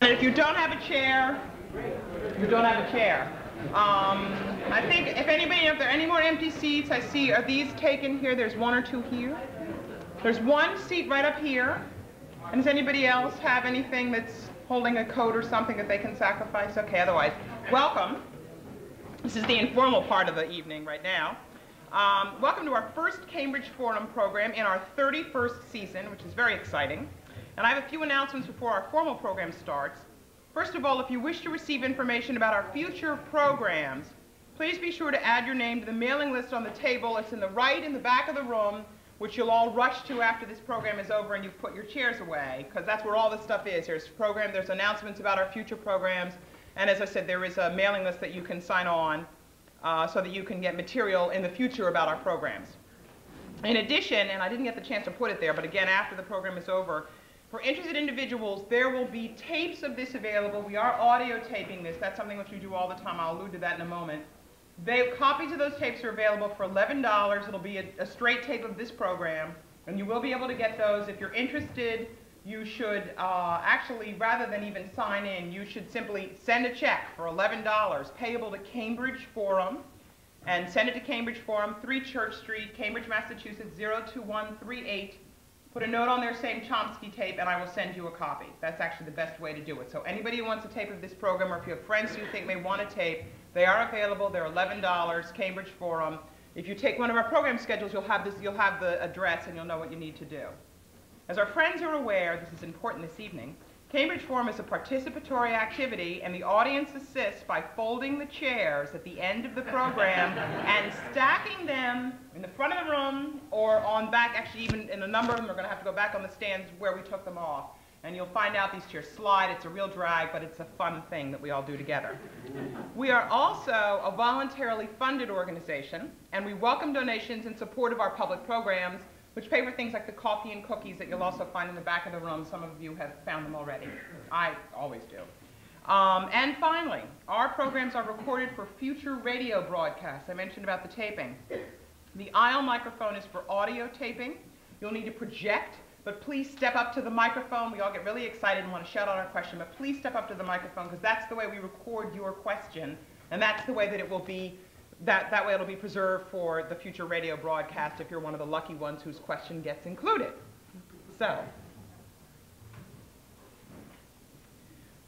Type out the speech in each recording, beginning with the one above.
And if you don't have a chair, you don't have a chair. I think if there are any more empty seats, I see, are these taken here? There's one or two here. There's one seat right up here. And does anybody else have anything that's holding a coat or something that they can sacrifice? Okay, otherwise, welcome. This is the informal part of the evening right now. Welcome to our first Cambridge Forum program in our 31st season, which is very exciting. And I have a few announcements before our formal program starts. First of all, if you wish to receive information about our future programs, please be sure to add your name to the mailing list on the table. It's in the back of the room, which you'll all rush to after this program is over and you've put your chairs away, because that's where all this stuff is. There's announcements about our future programs, and as I said, there is a mailing list that you can sign on so that you can get material in the future about our programs. In addition, and I didn't get the chance to put it there, but again, after the program is over, for interested individuals, there will be tapes of this available. We are audio taping this. That's something which we do all the time. I'll allude to that in a moment. Copies of those tapes are available for $11. It'll be a straight tape of this program, and you will be able to get those. If you're interested, you should actually, rather than even sign in, you should simply send a check for $11 payable to Cambridge Forum, and send it to Cambridge Forum, 3 Church Street, Cambridge, Massachusetts, 02138. Put a note on there saying Chomsky tape, and I will send you a copy. That's actually the best way to do it. So anybody who wants a tape of this program, or if you have friends who you think may want a tape, they are available. They're $11, Cambridge Forum. If you take one of our program schedules, you'll have the address, and you'll know what you need to do. As our friends are aware, this is important this evening, Cambridge Forum is a participatory activity, and the audience assists by folding the chairs at the end of the program and stacking them in the front of the room or on back. Actually, even in a number of them, we're going to have to go back on the stands where we took them off. And you'll find out these chairs slide. It's a real drag, but it's a fun thing that we all do together. We are also a voluntarily funded organization, and we welcome donations in support of our public programs, which pay for things like the coffee and cookies that you'll also find in the back of the room. Some of you have found them already. I always do. And finally, our programs are recorded for future radio broadcasts. I mentioned about the taping. The aisle microphone is for audio taping. You'll need to project, but please step up to the microphone. We all get really excited and want to shout out our question, but please step up to the microphone, because that's the way we record your question, and that's the way that it will be. That way it'll be preserved for the future radio broadcast if you're one of the lucky ones whose question gets included. So,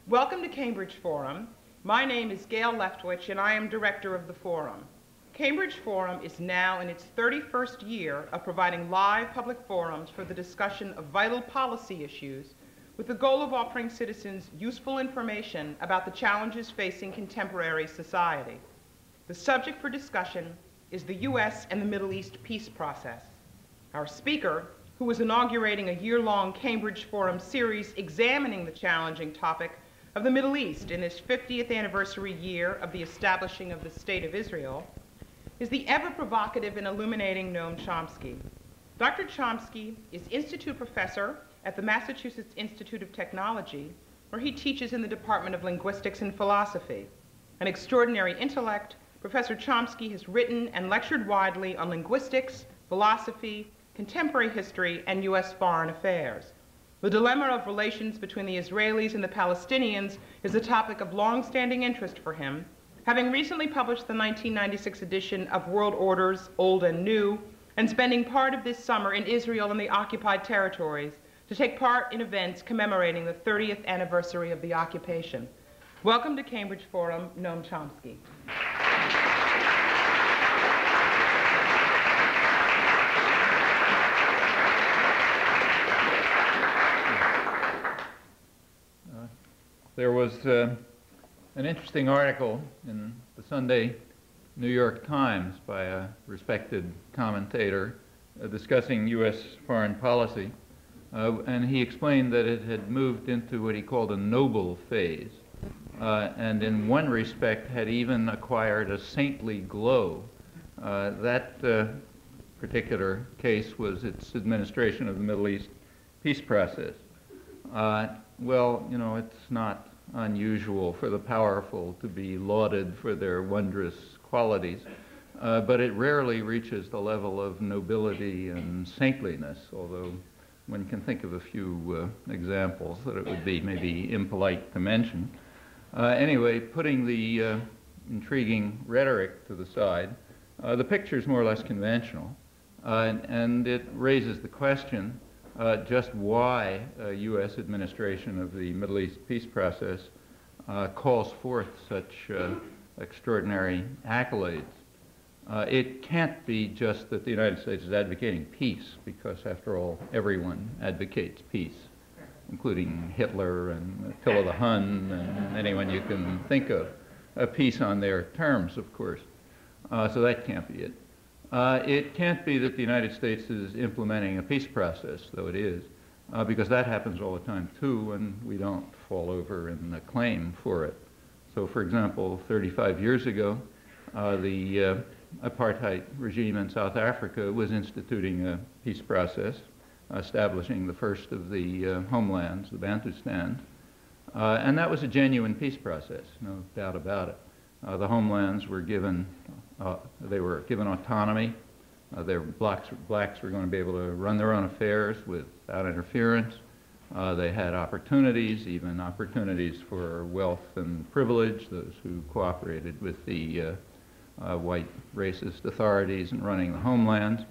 welcome to Cambridge Forum. My name is Gail Leftwich, and I am director of the Forum. Cambridge Forum is now in its 31st year of providing live public forums for the discussion of vital policy issues with the goal of offering citizens useful information about the challenges facing contemporary society. The subject for discussion is the U.S. and the Middle East peace process. Our speaker, who is inaugurating a year-long Cambridge Forum series examining the challenging topic of the Middle East in this 50th anniversary year of the establishing of the State of Israel, is the ever-provocative and illuminating Noam Chomsky. Dr. Chomsky is Institute Professor at the Massachusetts Institute of Technology, where he teaches in the Department of Linguistics and Philosophy. An extraordinary intellect, Professor Chomsky has written and lectured widely on linguistics, philosophy, contemporary history, and U.S. foreign affairs. The dilemma of relations between the Israelis and the Palestinians is a topic of long-standing interest for him, having recently published the 1996 edition of World Orders, Old and New, and spending part of this summer in Israel and the occupied territories to take part in events commemorating the 30th anniversary of the occupation. Welcome to Cambridge Forum, Noam Chomsky. There was an interesting article in the Sunday New York Times by a respected commentator discussing U.S. foreign policy, and he explained that it had moved into what he called a noble phase, and in one respect had even acquired a saintly glow. That particular case was its administration of the Middle East peace process. Well, you know, it's not unusual for the powerful to be lauded for their wondrous qualities, but it rarely reaches the level of nobility and saintliness, although one can think of a few examples that it would be maybe impolite to mention. Anyway, putting the intriguing rhetoric to the side, the picture is more or less conventional, and it raises the question just why a U.S. administration of the Middle East peace process calls forth such extraordinary accolades. It can't be just that the United States is advocating peace, because after all, everyone advocates peace, including Hitler and Attila the Hun and anyone you can think of. Peace on their terms, of course. So that can't be it. It can't be that the United States is implementing a peace process, though it is, because that happens all the time too, and we don't fall over in the claim for it. So, for example, 35 years ago, the apartheid regime in South Africa was instituting a peace process, establishing the first of the homelands, the Bantustan, and that was a genuine peace process, no doubt about it. The homelands were given, they were given autonomy. Blacks were going to be able to run their own affairs without interference. They had opportunities, even opportunities for wealth and privilege, those who cooperated with the white racist authorities in running the homelands.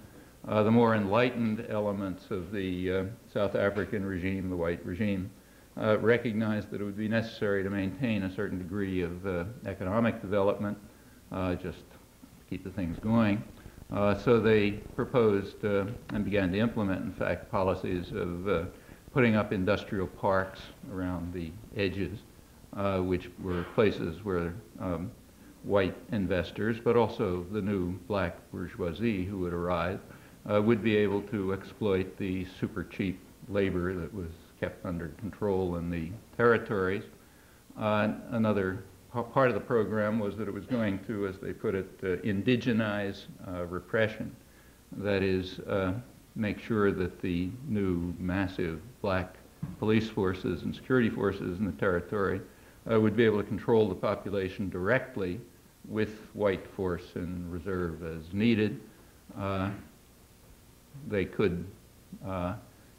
The more enlightened elements of the South African regime, the white regime, recognized that it would be necessary to maintain a certain degree of economic development, just to keep the things going. So they proposed and began to implement, in fact, policies of putting up industrial parks around the edges, which were places where white investors, but also the new black bourgeoisie who would arrive, would be able to exploit the super cheap labor that was kept under control in the territories. Another part of the program was that it was going to, as they put it, indigenize repression. That is, make sure that the new massive black police forces and security forces in the territory would be able to control the population directly with white force and reserve as needed. They could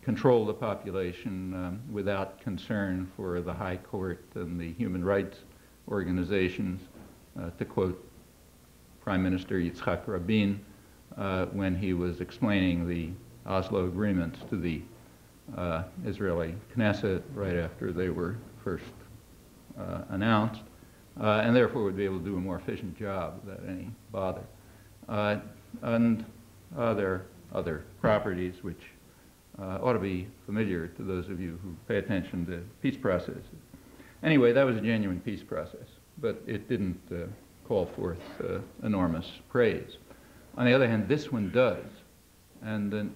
control the population without concern for the High Court and the human rights organizations, to quote Prime Minister Yitzhak Rabin when he was explaining the Oslo agreements to the Israeli Knesset right after they were first announced, and therefore would be able to do a more efficient job without any bother. And there are other properties which ought to be familiar to those of you who pay attention to peace processes. Anyway, that was a genuine peace process, but it didn't call forth enormous praise. On the other hand, this one does, and then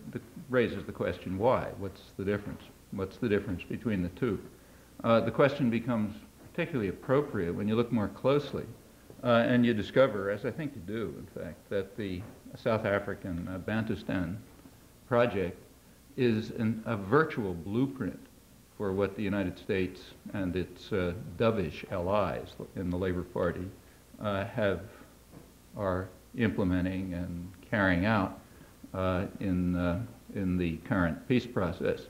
raises the question, why? What's the difference? What's the difference between the two? The question becomes particularly appropriate when you look more closely, and you discover, as I think you do, in fact, that the South African Bantustan project is a virtual blueprint for what the United States and its dovish allies in the Labor Party are implementing and carrying out in the current peace process.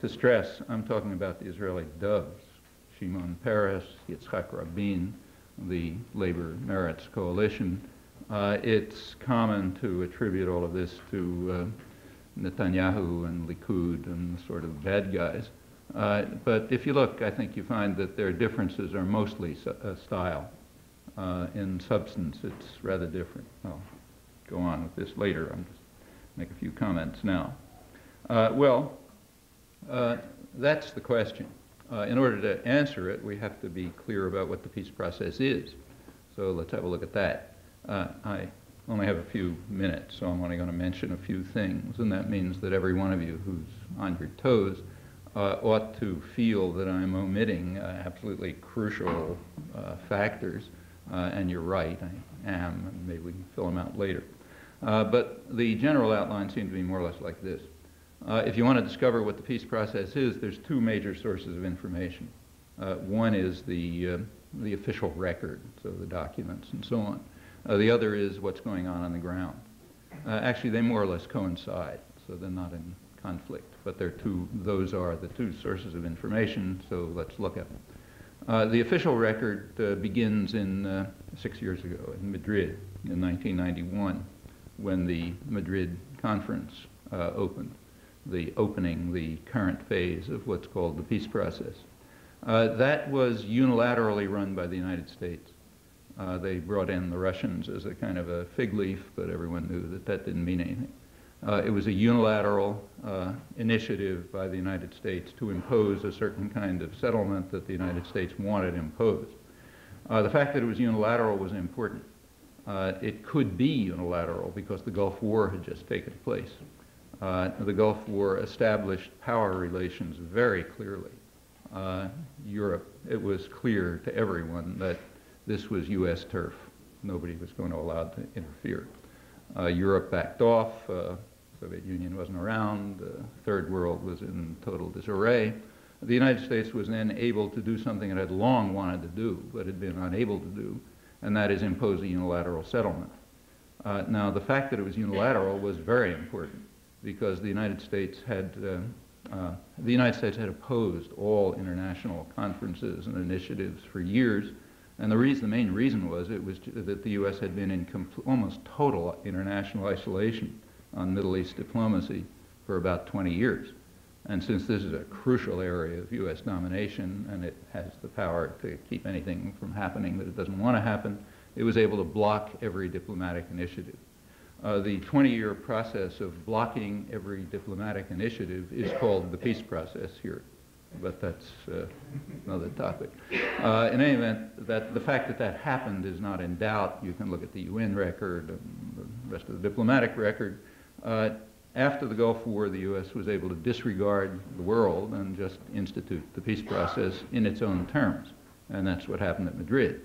To stress, I'm talking about the Israeli doves, Shimon Peres, Yitzhak Rabin, the Labor Merits Coalition. It's common to attribute all of this to Netanyahu and Likud and the sort of bad guys. But if you look, I think you find that their differences are mostly style. In substance, it's rather different. I'll go on with this later. I'm just make a few comments now. That's the question. In order to answer it, we have to be clear about what the peace process is. So let's have a look at that. I only have a few minutes, so I'm only going to mention a few things, and that means that every one of you who's on your toes ought to feel that I'm omitting absolutely crucial factors, and you're right, I am, and maybe we can fill them out later. But the general outline seems to be more or less like this. If you want to discover what the peace process is, there's two major sources of information. One is the official record, so the documents and so on. The other is what's going on the ground. Actually, they more or less coincide, so they're not in conflict. But those are the two sources of information, so let's look at them. The official record begins in 6 years ago in Madrid in 1991, when the Madrid conference opened, the current phase of what's called the peace process. That was unilaterally run by the United States. They brought in the Russians as a kind of a fig leaf, but everyone knew that that didn't mean anything. It was a unilateral initiative by the United States to impose a certain kind of settlement that the United States wanted imposed. The fact that it was unilateral was important. It could be unilateral because the Gulf War had just taken place. The Gulf War established power relations very clearly. Europe, it was clear to everyone that this was U.S. turf. Nobody was going to allow it to interfere. Europe backed off. Soviet Union wasn't around. The Third World was in total disarray. The United States was then able to do something it had long wanted to do, but had been unable to do, and that is impose a unilateral settlement. Now, the fact that it was unilateral was very important because the United States had opposed all international conferences and initiatives for years, and the main reason was that the U.S. had been in almost total international isolation on Middle East diplomacy for about 20 years. And since this is a crucial area of U.S. domination and it has the power to keep anything from happening that it doesn't want to happen, it was able to block every diplomatic initiative. The 20-year process of blocking every diplomatic initiative is called the peace process here, but that's another topic. In any event, the fact that that happened is not in doubt. You can look at the UN record and the rest of the diplomatic record. After the Gulf War, the U.S. was able to disregard the world and just institute the peace process in its own terms, and that's what happened at Madrid.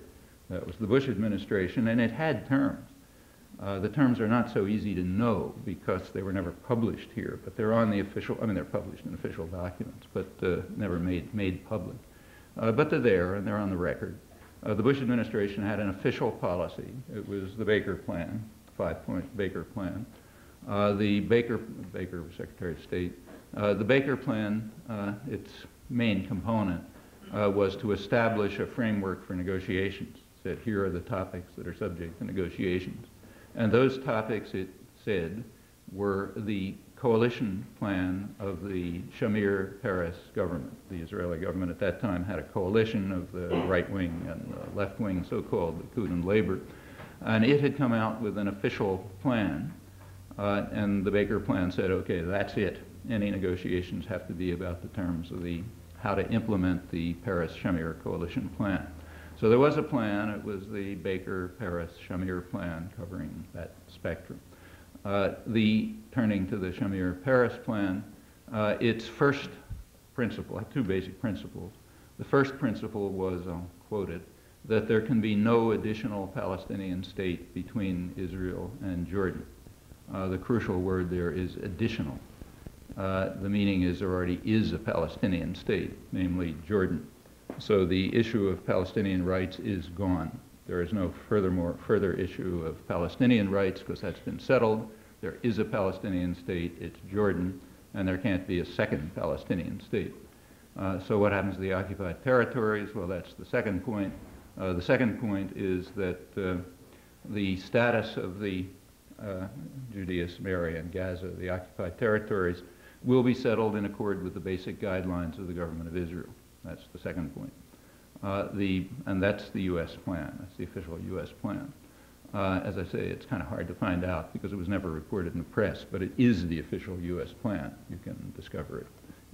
That was the Bush administration, and it had terms. The terms are not so easy to know because they were never published here, but they're on the official, they're published in official documents, but never made public. But they're there, and they're on the record. The Bush administration had an official policy. It was the Baker Plan, the 5-point Baker Plan. Baker was Secretary of State. The Baker Plan, its main component, was to establish a framework for negotiations. It said, here are the topics that are subject to negotiations. And those topics, it said, were the coalition plan of the Shamir Peres government. The Israeli government at that time had a coalition of the right wing and the left wing, so-called Likud and Labor. And it had come out with an official plan. And the Baker Plan said, okay, that's it. Any negotiations have to be about the terms of how to implement the Peres-Shamir coalition plan. So there was a plan. It was the Baker-Peres-Shamir plan covering that spectrum. Turning to the Shamir-Peres plan, its first principle had two basic principles. The first principle was, I'll quote it, that there can be no additional Palestinian state between Israel and Jordan. The crucial word there is additional. The meaning is there already is a Palestinian state, namely Jordan. So the issue of Palestinian rights is gone. There is no further issue of Palestinian rights because that's been settled. There is a Palestinian state, it's Jordan, and there can't be a second Palestinian state. So what happens to the occupied territories? Well, that's the second point. The second point is that the status of the Judea, Samaria, and Gaza, the occupied territories, will be settled in accord with the basic guidelines of the government of Israel. That's the second point. And that's the U.S. plan. That's the official U.S. plan. As I say, it's kind of hard to find out because it was never reported in the press, but it is the official U.S. plan. You can discover it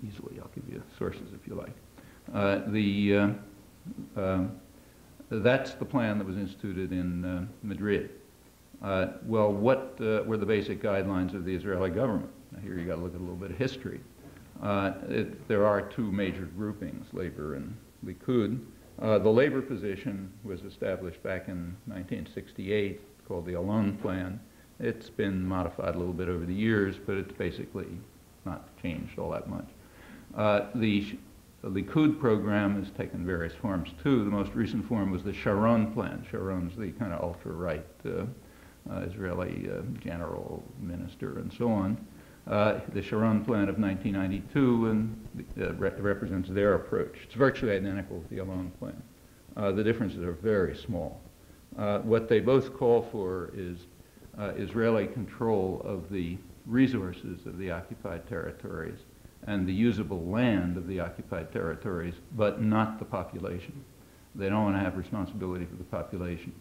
easily. I'll give you sources if you like. That's the plan that was instituted in Madrid. Well, what were the basic guidelines of the Israeli government? Now, here you got to look at a little bit of history. There are two major groupings, Labor and Likud. The Labor position was established back in 1968, called the Alon Plan. It's been modified a little bit over the years, but it's basically not changed all that much. The Likud program has taken various forms too. The most recent form was the Sharon Plan. Sharon's the kind of ultra-right Israeli general, minister, and so on. the Sharon Plan of 1992 and represents their approach. It's virtually identical to the Allon Plan. The differences are very small. What they both call for is Israeli control of the resources of the occupied territories and the usable land of the occupied territories, but not the population. They don't want to have responsibility for the population.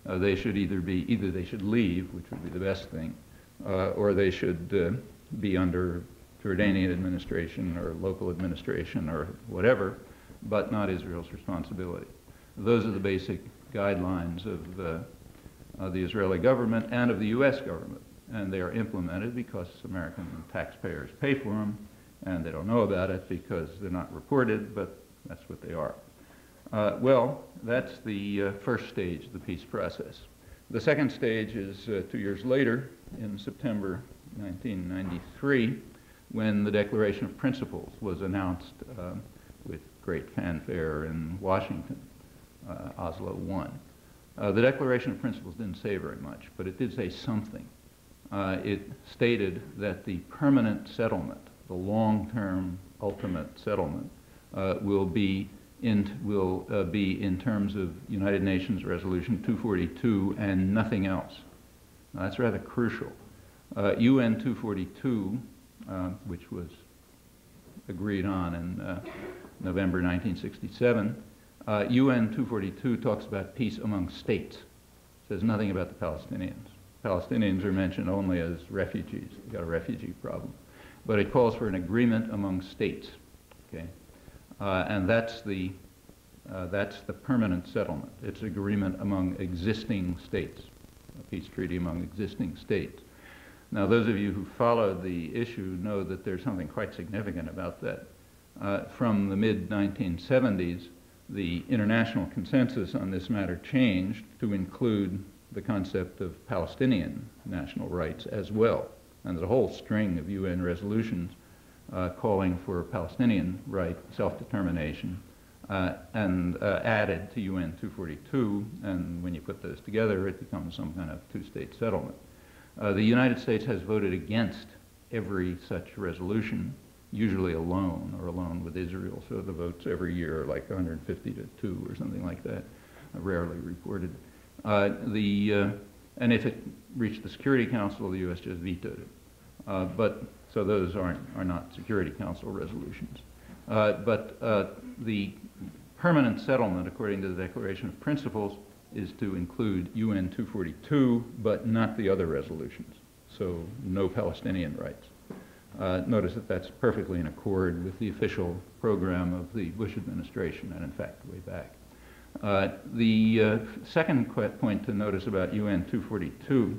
They should either they should leave, which would be the best thing, or they should be under Jordanian administration or local administration or whatever, but not Israel's responsibility. Those are the basic guidelines of the Israeli government and of the U.S. government, and they are implemented because American taxpayers pay for them, and they don't know about it because they're not reported, but that's what they are. Well, that's the first stage of the peace process. The second stage is 2 years later, in September 1993, when the Declaration of Principles was announced with great fanfare in Washington, Oslo I. The Declaration of Principles didn't say very much, but it did say something. It stated that the permanent settlement, the long-term ultimate settlement, will be in terms of United Nations Resolution 242 and nothing else. Now, that's rather crucial. UN 242, which was agreed on in November 1967, UN 242 talks about peace among states. It says nothing about the Palestinians. Palestinians are mentioned only as refugees. They've got a refugee problem. But it calls for an agreement among states, okay? And that's the permanent settlement. It's agreement among existing states, a peace treaty among existing states. Now, those of you who followed the issue know that there's something quite significant about that. From the mid-1970s, the international consensus on this matter changed to include the concept of Palestinian national rights as well. And there's a whole string of UN resolutions calling for Palestinian right, self-determination, and added to UN 242, and when you put those together, it becomes some kind of two-state settlement. The United States has voted against every such resolution, usually alone or alone with Israel, so the votes every year are like 150 to 2 or something like that, rarely reported. And if it reached the Security Council, the U.S. just vetoed it. So those are not Security Council resolutions. The permanent settlement, according to the Declaration of Principles, is to include UN 242, but not the other resolutions. So no Palestinian rights. Notice that that's perfectly in accord with the official program of the Bush administration, and in fact, way back. The second point to notice about UN 242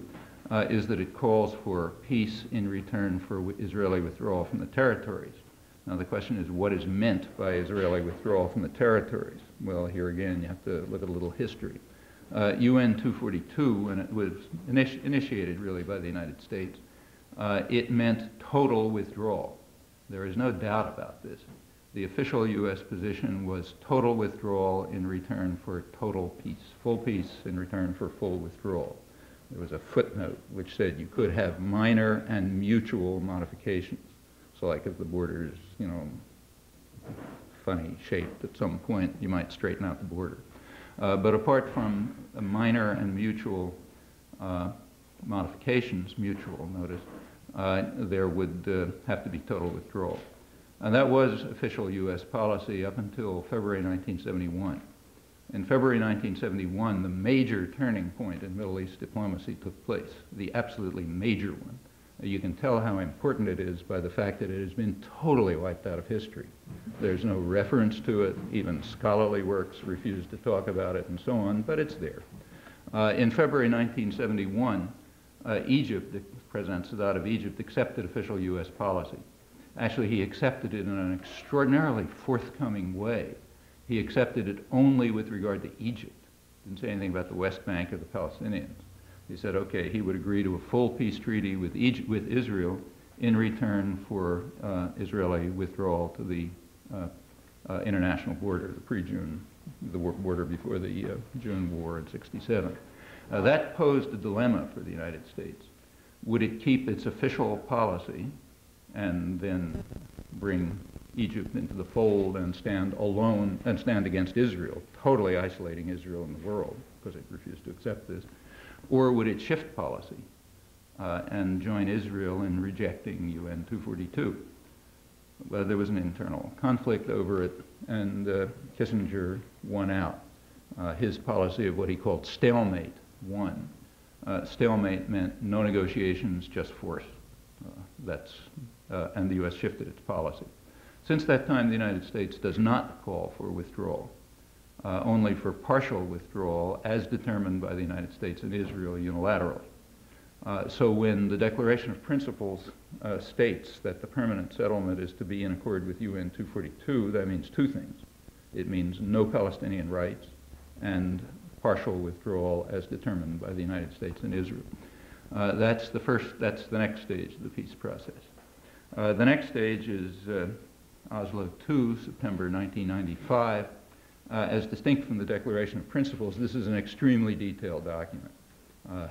is that it calls for peace in return for Israeli withdrawal from the territories. Now the question is, what is meant by Israeli withdrawal from the territories? Well, here again, you have to look at a little history. UN 242, and it was initiated really by the United States, it meant total withdrawal. There is no doubt about this. The official U.S. position was total withdrawal in return for total peace, full peace in return for full withdrawal. There was a footnote which said you could have minor and mutual modifications. So like if the border is, you know, funny shaped at some point, you might straighten out the border. But apart from minor and mutual modifications, mutual, notice, there would have to be total withdrawal. And that was official U.S. policy up until February 1971. In February 1971, the major turning point in Middle East diplomacy took place, the absolutely major one. You can tell how important it is by the fact that it has been totally wiped out of history. There's no reference to it. Even scholarly works refuse to talk about it and so on, but it's there. In February 1971, Egypt, President Sadat of Egypt, accepted official U.S. policy. Actually, he accepted it in an extraordinarily forthcoming way. He accepted it only with regard to Egypt. Didn't say anything about the West Bank or the Palestinians. He said, okay, he would agree to a full peace treaty with Israel in return for Israeli withdrawal to the international border, the pre-June, the border before the June War in '67. That posed a dilemma for the United States. Would it keep its official policy and then bring Egypt into the fold and stand alone and stand against Israel, totally isolating Israel in the world because it refused to accept this? Or would it shift policy and join Israel in rejecting UN 242? Well, there was an internal conflict over it, and Kissinger won out. His policy of what he called stalemate won. Stalemate meant no negotiations, just force. And the U.S. shifted its policy. Since that time, the United States does not call for withdrawal, only for partial withdrawal as determined by the United States and Israel unilaterally. So when the Declaration of Principles states that the permanent settlement is to be in accord with UN 242, that means two things. It means no Palestinian rights and partial withdrawal as determined by the United States and Israel. That's the next stage of the peace process. The next stage is Oslo II, September 1995. As distinct from the Declaration of Principles, this is an extremely detailed document,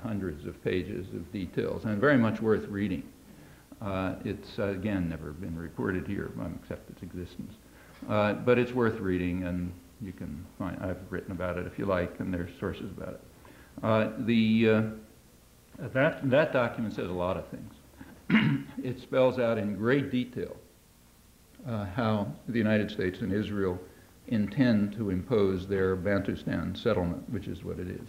hundreds of pages of details, and very much worth reading. It's, again, never been reported here, except its existence. But it's worth reading, and you can find, I've written about it if you like, and there's sources about it. That document says a lot of things. It spells out in great detail how the United States and Israel intend to impose their Bantustan settlement, which is what it is.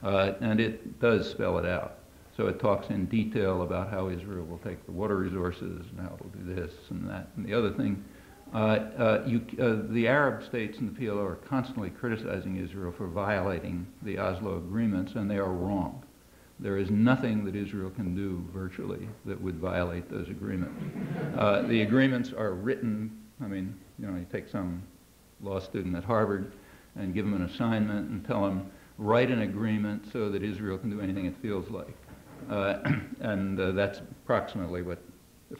And it does spell it out. So it talks in detail about how Israel will take the water resources and how it will do this and that and the other thing. The Arab states and the PLO are constantly criticizing Israel for violating the Oslo agreements, and they are wrong. There is nothing that Israel can do virtually that would violate those agreements. The agreements are written, you take some law student at Harvard and give them an assignment and tell them, write an agreement so that Israel can do anything it feels like. That's approximately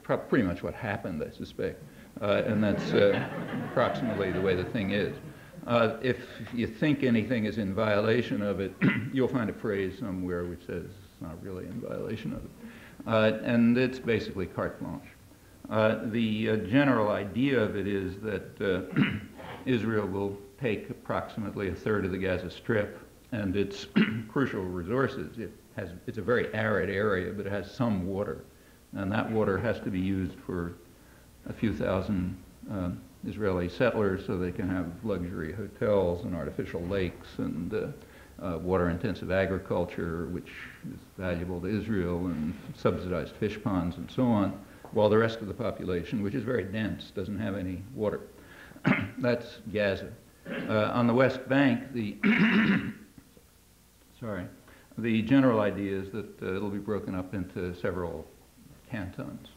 pretty much what happened, I suspect. And that's approximately the way the thing is. If you think anything is in violation of it, you'll find a phrase somewhere which says it's not really in violation of it. And it's basically carte blanche. The general idea of it is that Israel will take approximately a third of the Gaza Strip and its crucial resources. It's a very arid area, but it has some water. And that water has to be used for a few thousand Israeli settlers so they can have luxury hotels and artificial lakes and water-intensive agriculture, which is valuable to Israel, and subsidized fish ponds and so on, while the rest of the population, which is very dense, doesn't have any water. That's Gaza. On the West Bank, the general idea is that it'll be broken up into several cantons,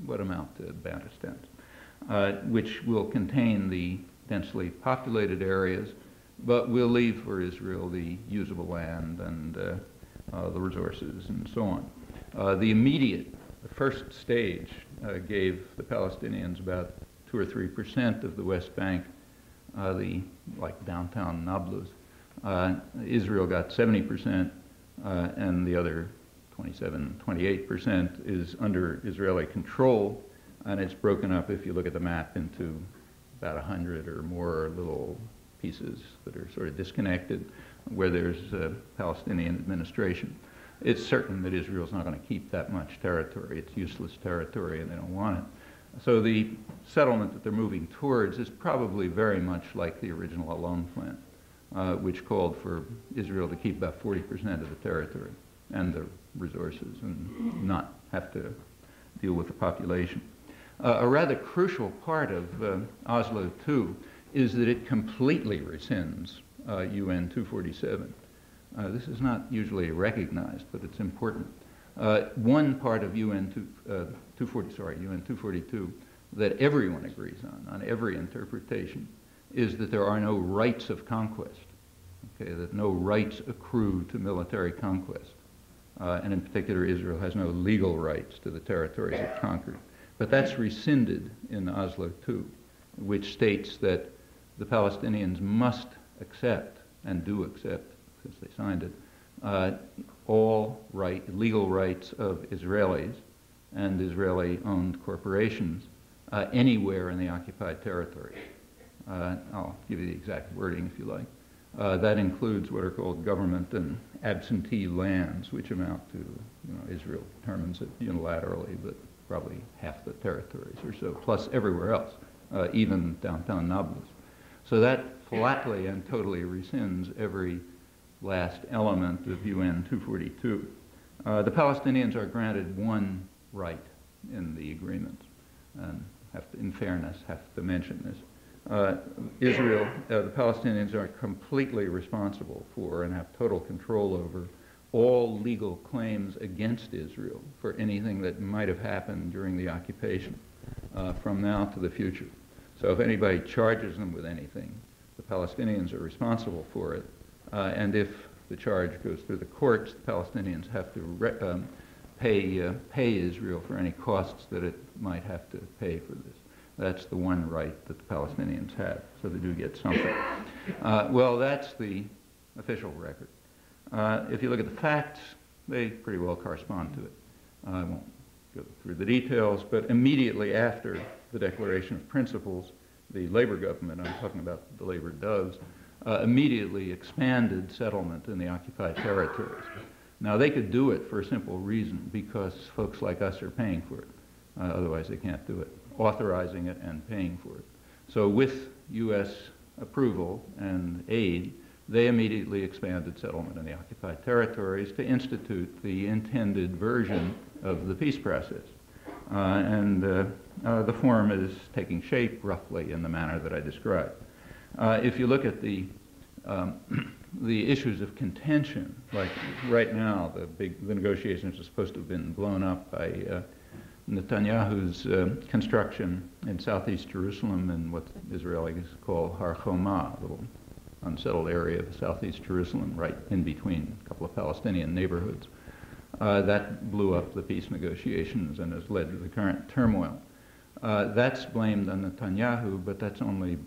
what amount to Bantustans, which will contain the densely populated areas, but will leave for Israel the usable land and the resources and so on. The first stage gave the Palestinians about 2 or 3% of the West Bank, like downtown Nablus. Israel got 70%, and the other 28% is under Israeli control, and it's broken up, if you look at the map, into about 100 or more little pieces that are sort of disconnected, where there's Palestinian administration. It's certain that Israel's not going to keep that much territory. It's useless territory, and they don't want it. So the settlement that they're moving towards is probably very much like the original Alon plan, which called for Israel to keep about 40% of the territory and the resources and not have to deal with the population. A rather crucial part of Oslo II is that it completely rescinds UN 247. This is not usually recognized, but it's important. One part of UN 242 that everyone agrees on every interpretation, is that there are no rights of conquest, okay, that no rights accrue to military conquest. And in particular, Israel has no legal rights to the territories it conquered. But that's rescinded in Oslo II, which states that the Palestinians must accept, and do accept, since they signed it, all legal rights of Israelis, and Israeli-owned corporations anywhere in the occupied territory. I'll give you the exact wording if you like. That includes what are called government and absentee lands, which amount to, Israel determines it unilaterally, but probably half the territories or so, plus everywhere else, even downtown Nablus. So that flatly and totally rescinds every last element of UN 242. The Palestinians are granted one right in the agreement, and in fairness, have to mention this. Israel, the Palestinians are completely responsible for and have total control over all legal claims against Israel for anything that might have happened during the occupation from now to the future. So if anybody charges them with anything, the Palestinians are responsible for it. And if the charge goes through the courts, the Palestinians have to pay Israel for any costs that it might have to pay for this. That's the one right that the Palestinians have, so they do get something. Well, that's the official record. If you look at the facts, they pretty well correspond to it. I won't go through the details, but immediately after the Declaration of Principles, the Labor government, I'm talking about the Labor doves, immediately expanded settlement in the occupied territories. Now, they could do it for a simple reason, because folks like us are paying for it. Otherwise, they can't do it, authorizing it and paying for it. So with U.S. approval and aid, they immediately expanded settlement in the occupied territories to institute the intended version of the peace process. The form is taking shape roughly in the manner that I described. If you look at the issues of contention, like right now, the negotiations are supposed to have been blown up by Netanyahu's construction in southeast Jerusalem in what Israelis call Har Choma, a little unsettled area of southeast Jerusalem, right in between a couple of Palestinian neighborhoods. That blew up the peace negotiations and has led to the current turmoil. That's blamed on Netanyahu, but that's only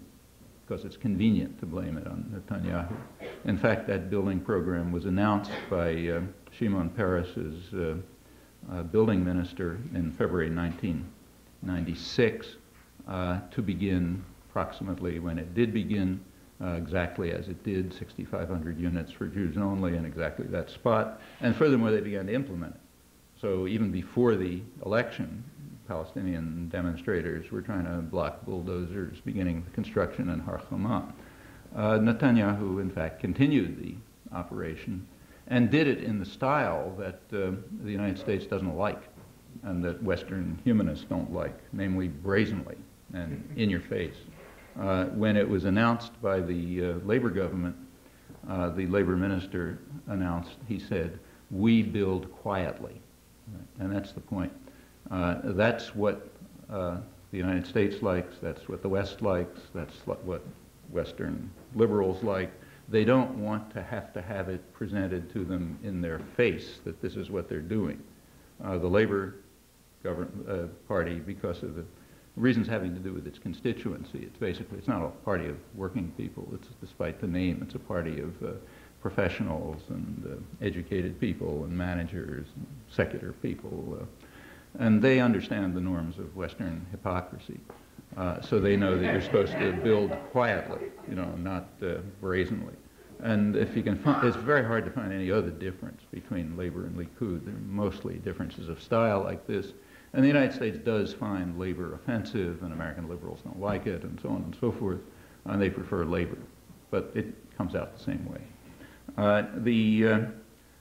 because it's convenient to blame it on Netanyahu. In fact, that building program was announced by Shimon Peres's building minister in February 1996 to begin approximately when it did begin, exactly as it did, 6,500 units for Jews only in exactly that spot. And furthermore, they began to implement it. So even before the election, Palestinian demonstrators were trying to block bulldozers beginning the construction in Har Choma. Netanyahu, in fact, continued the operation and did it in the style that the United States doesn't like and that Western humanists don't like, namely brazenly and in your face. When it was announced by the Labor government, the Labor minister announced, he said, "We build quietly." And that's the point. That's what the United States likes, that's what the West likes, that's what Western liberals like. They don't want to have it presented to them in their face that this is what they're doing. The Labor Party, because of the reasons having to do with its constituency, it's not a party of working people, it's, despite the name, it's a party of professionals and educated people and managers and secular people. And they understand the norms of Western hypocrisy. So they know that you're supposed to build quietly, not brazenly. And if you can find, it's very hard to find any other difference between Labor and Likud. They're mostly differences of style like this. And the United States does find Labor offensive, and American liberals don't like it, and so on and so forth. And they prefer Labor. But it comes out the same way.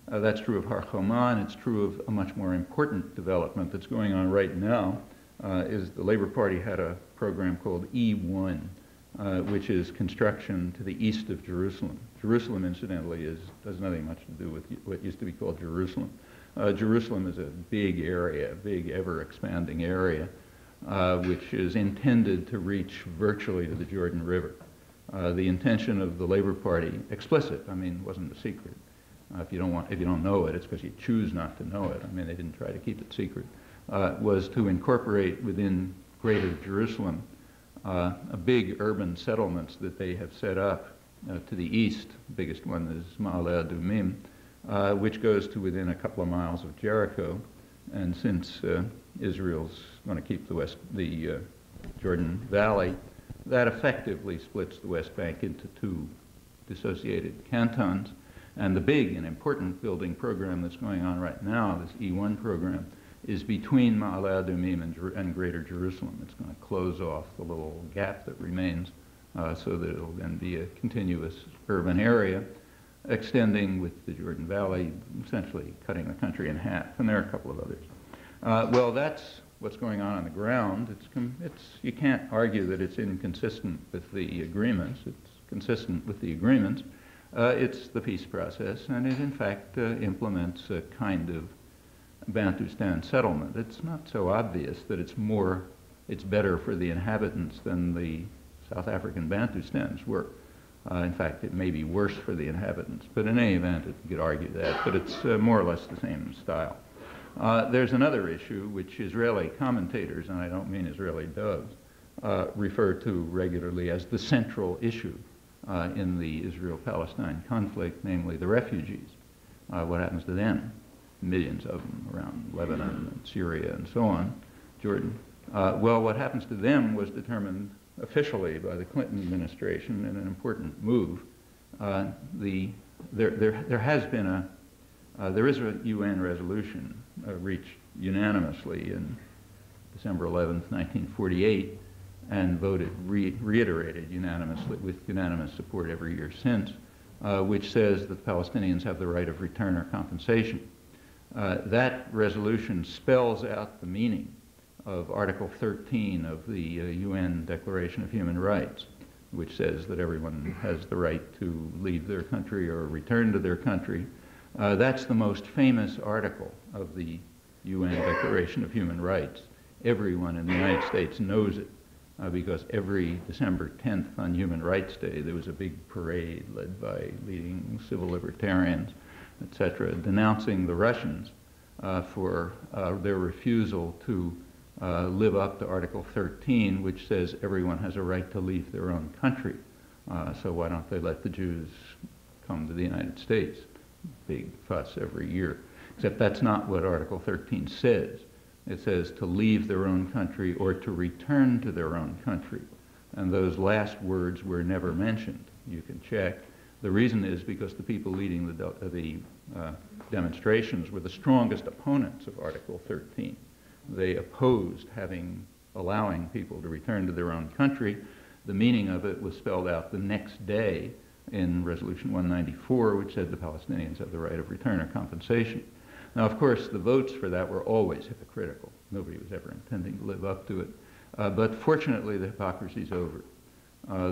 That's true of Har Choma, and it's true of a much more important development that's going on right now, is the Labor Party had a program called E1, which is construction to the east of Jerusalem. Jerusalem, incidentally, does nothing much to do with what used to be called Jerusalem. Jerusalem is a big area, a big ever-expanding area, which is intended to reach virtually to the Jordan River. The intention of the Labor Party, explicit, it wasn't a secret. If you don't know it, it's because you choose not to know it. They didn't try to keep it secret. Was to incorporate within Greater Jerusalem big urban settlements that they have set up to the east. The biggest one is Ma'ale Adumim, which goes to within a couple of miles of Jericho, And since Israel's going to keep the Jordan Valley, that effectively splits the West Bank into two dissociated cantons. And the big and important building program that's going on right now, this E1 program, is between Ma'ale Adumim and Greater Jerusalem. It's going to close off the little gap that remains so that it'll then be a continuous urban area extending with the Jordan Valley, essentially cutting the country in half. And there are a couple of others. Well, that's what's going on the ground. You can't argue that it's inconsistent with the agreements. It's consistent with the agreements. It's the peace process, and it in fact implements a kind of Bantustan settlement. It's not so obvious that it's better for the inhabitants than the South African Bantustans were. In fact, it may be worse for the inhabitants, but in any event, you could argue that, but it's more or less the same style. There's another issue which Israeli commentators, and I don't mean Israeli doves, refer to regularly as the central issue in the Israel-Palestine conflict, namely the refugees. What happens to them? Millions of them around Lebanon and Syria and so on, Jordan. Well, what happens to them was determined officially by the Clinton administration in an important move. There is a UN resolution reached unanimously in December 11th, 1948, and reiterated unanimously with unanimous support every year since, which says that Palestinians have the right of return or compensation. That resolution spells out the meaning of Article 13 of the UN Declaration of Human Rights, which says that everyone has the right to leave their country or return to their country. That's the most famous article of the UN Declaration of Human Rights. Everyone in the United States knows it because every December 10th on Human Rights Day there was a big parade led by leading civil libertarians, etc., denouncing the Russians for their refusal to live up to Article 13, which says everyone has a right to leave their own country. So why don't they let the Jews come to the United States? Big fuss every year. Except that's not what Article 13 says. It says to leave their own country or to return to their own country. And those last words were never mentioned. You can check. The reason is because the people leading the demonstrations were the strongest opponents of Article 13. They opposed allowing people to return to their own country. The meaning of it was spelled out the next day in Resolution 194, which said the Palestinians have the right of return or compensation. Now, of course, the votes for that were always hypocritical. Nobody was ever intending to live up to it. But fortunately, the hypocrisy's over.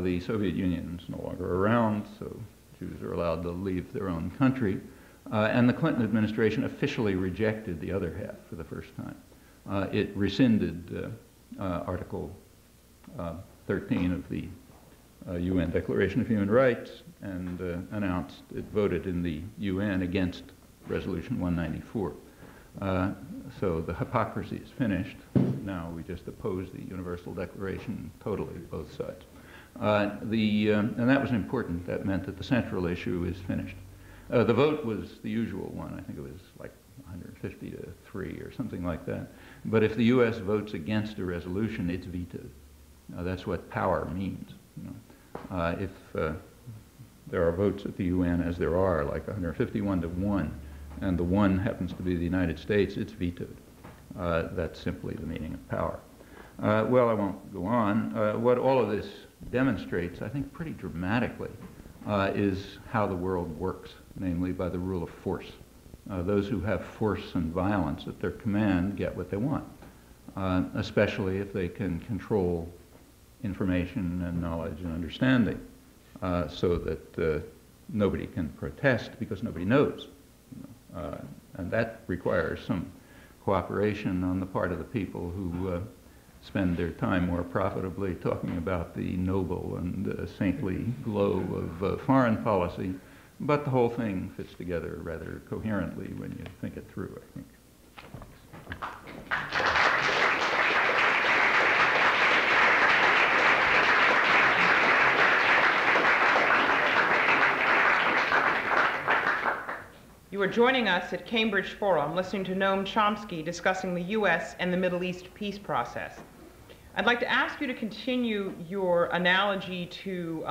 The Soviet Union's no longer around, so Jews are allowed to leave their own country. And the Clinton administration officially rejected the other half for the first time. It rescinded Article 13 of the UN Declaration of Human Rights and announced it voted in the UN against Resolution 194. So the hypocrisy is finished. Now we just oppose the Universal Declaration totally, both sides. And that was important. That meant that the central issue is finished. The vote was the usual one. I think it was like 150 to 3 or something like that. But if the U.S. votes against a resolution, it's vetoed. That's what power means. If there are votes at the UN, as there are, like 151 to 1, and the one happens to be the United States, it's vetoed. That's simply the meaning of power. Well, I won't go on. What all of this demonstrates, I think pretty dramatically, is how the world works, namely by the rule of force. Those who have force and violence at their command get what they want, especially if they can control information and knowledge and understanding so that nobody can protest because nobody knows. And that requires some cooperation on the part of the people who spend their time more profitably talking about the noble and saintly glow of foreign policy. But the whole thing fits together rather coherently when you think it through, I think. You You are joining us at Cambridge Forum, listening to Noam Chomsky discussing the U.S. and the Middle East peace process. I'd like to ask you to continue your analogy to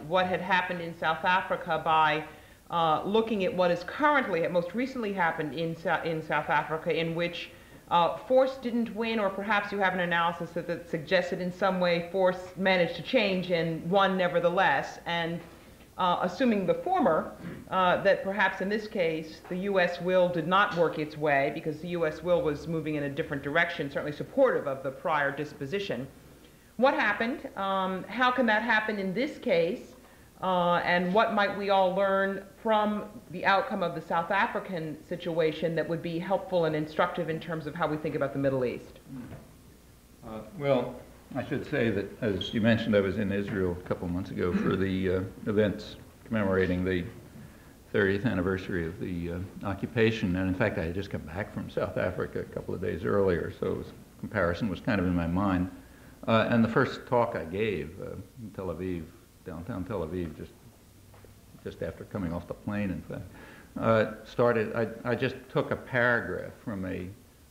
what had happened in South Africa by looking at what is currently, most recently happened in South Africa, in which force didn't win, or perhaps you have an analysis that suggests that in some way force managed to change and won nevertheless. And assuming the former, that perhaps in this case the U.S. will did not work its way because the U.S. will was moving in a different direction, certainly supportive of the prior disposition. What happened? How can that happen in this case? And what might we all learn from the outcome of the South African situation that would be helpful and instructive in terms of how we think about the Middle East? Well, I should say that, as you mentioned, I was in Israel a couple months ago for the events commemorating the 30th anniversary of the occupation. And in fact, I had just come back from South Africa a couple of days earlier, so comparison was kind of in my mind. And the first talk I gave in Tel Aviv, downtown Tel Aviv, just after coming off the plane, in fact, I just took a paragraph from a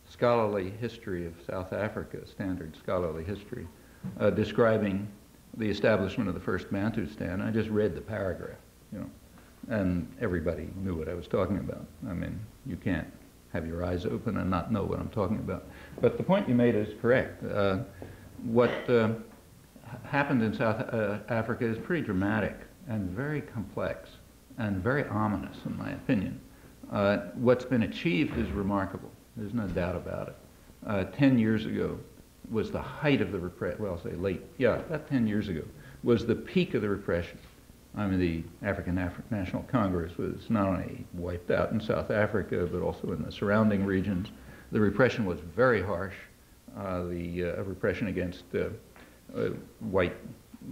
scholarly history of South Africa, standard scholarly history, describing the establishment of the first Bantustan. I just read the paragraph, you know, and everybody knew what I was talking about. I mean, you can't have your eyes open and not know what I'm talking about. But the point you made is correct. What happened in South Africa is pretty dramatic and very complex and very ominous, in my opinion. What's been achieved is remarkable. There's no doubt about it. 10 years ago was the height of the repression, well, I'll say late, yeah, about 10 years ago, was the peak of the repression. I mean, the African National Congress was not only wiped out in South Africa, but also in the surrounding regions. The repression was very harsh. The repression against white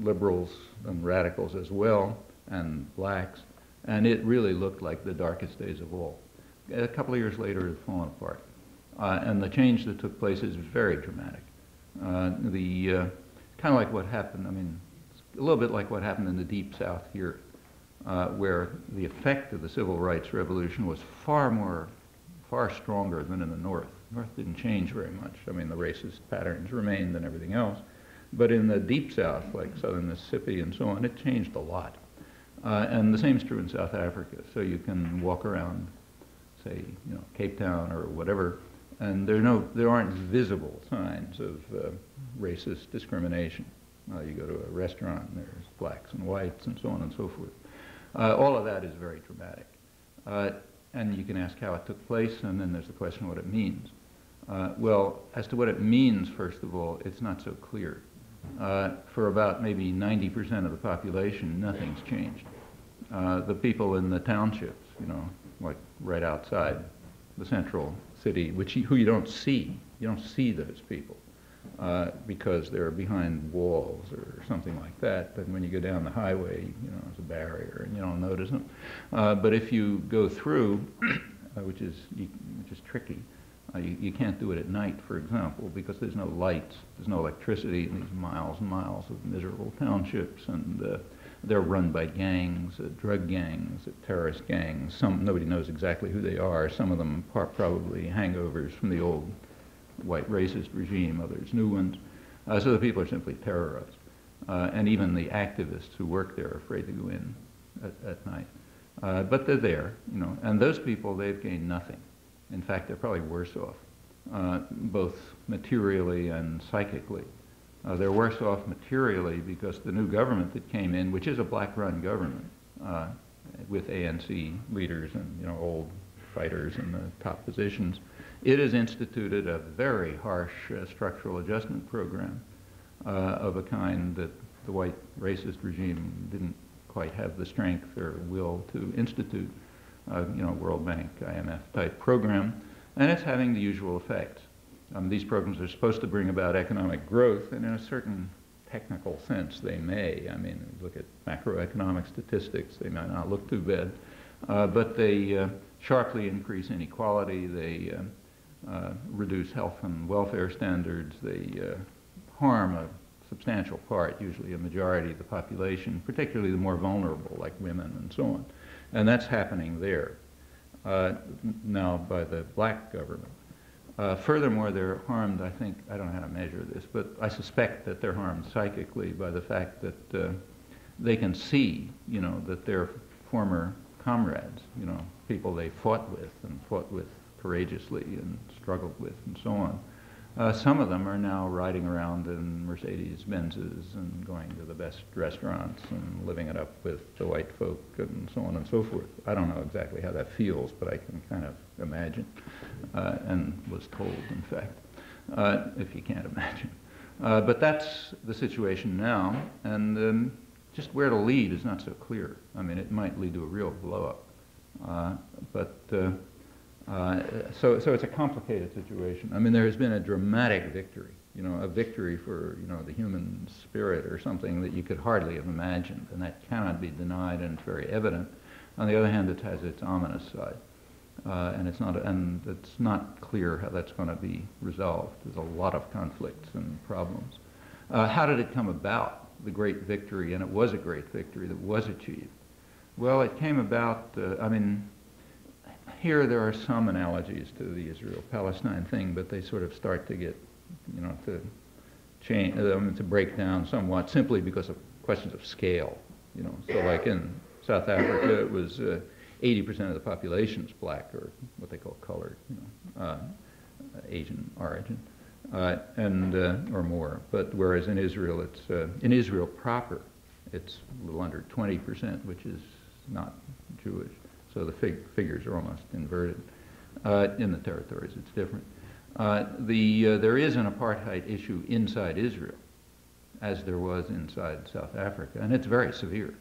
liberals and radicals as well, and blacks, and it really looked like the darkest days of all. A couple of years later, it had fallen apart. And the change that took place is very dramatic. Kind of like what happened, I mean, a little bit like what happened in the Deep South here, where the effect of the Civil Rights Revolution was far stronger than in the North. The North didn't change very much. I mean, the racist patterns remained and everything else. But in the Deep South, like southern Mississippi and so on, it changed a lot. And the same is true in South Africa. So you can walk around, say, you know, Cape Town or whatever, and there aren't visible signs of racist discrimination. You go to a restaurant, and there's blacks and whites and so on and so forth. All of that is very dramatic. And you can ask how it took place, and then there's the question of what it means. Well, as to what it means, first of all, it's not so clear. For about maybe 90% of the population, nothing's changed. The people in the townships, you know, like right outside the central city, who you don't see. You don't see those people because they're behind walls or something like that. But when you go down the highway, you know, there's a barrier and you don't notice them. But if you go through, which is tricky, you can't do it at night, for example, because there's no lights, there's no electricity in these miles and miles of miserable townships, and they're run by gangs, drug gangs, terrorist gangs. Nobody knows exactly who they are. Some of them are probably hangovers from the old white racist regime, others new ones. So the people are simply terrorized. And even the activists who work there are afraid to go in at night. But they're there, you know, and those people, they've gained nothing. In fact, they're probably worse off, both materially and psychically. They're worse off materially because the new government that came in, which is a black-run government, with ANC leaders and, you know, old fighters in the top positions, it has instituted a very harsh structural adjustment program of a kind that the white racist regime didn't quite have the strength or will to institute. You know, World Bank, IMF type program, and it's having the usual effects. These programs are supposed to bring about economic growth, and in a certain technical sense they may. I mean, look at macroeconomic statistics, they might not look too bad, but they sharply increase inequality, they reduce health and welfare standards, they harm a substantial part, usually a majority of the population, particularly the more vulnerable, like women and so on. And that's happening there. now by the black government. Furthermore, they're harmed, I think, I don't know how to measure this, but I suspect that they're harmed psychically by the fact that they can see, that their former comrades, people they fought with courageously and struggled with and so on. Some of them are now riding around in Mercedes-Benzes and going to the best restaurants and living it up with the white folk and so on and so forth. I don't know exactly how that feels, but I can kind of imagine, and was told, in fact, if you can't imagine. But that's the situation now, and just where to lead is not so clear. I mean, it might lead to a real blow-up. So it's a complicated situation. I mean, there has been a dramatic victory, a victory for, the human spirit or something that you could hardly have imagined, and that cannot be denied, and it's very evident. On the other hand, it has its ominous side, and it's not clear how that's going to be resolved. There's a lot of conflicts and problems. How did it come about, the great victory? And it was a great victory that was achieved. Well, it came about, here there are some analogies to the Israel-Palestine thing, but they sort of start to get, to change, to break down somewhat simply because of questions of scale. So like in South Africa, it was 80% of the population's black, or what they call colored, Asian origin, or more. But whereas in Israel, in Israel proper, it's a little under 20%, which is not Jewish. So the figures are almost inverted. In the territories, it's different. There is an apartheid issue inside Israel, as there was inside South Africa, and it's very severe.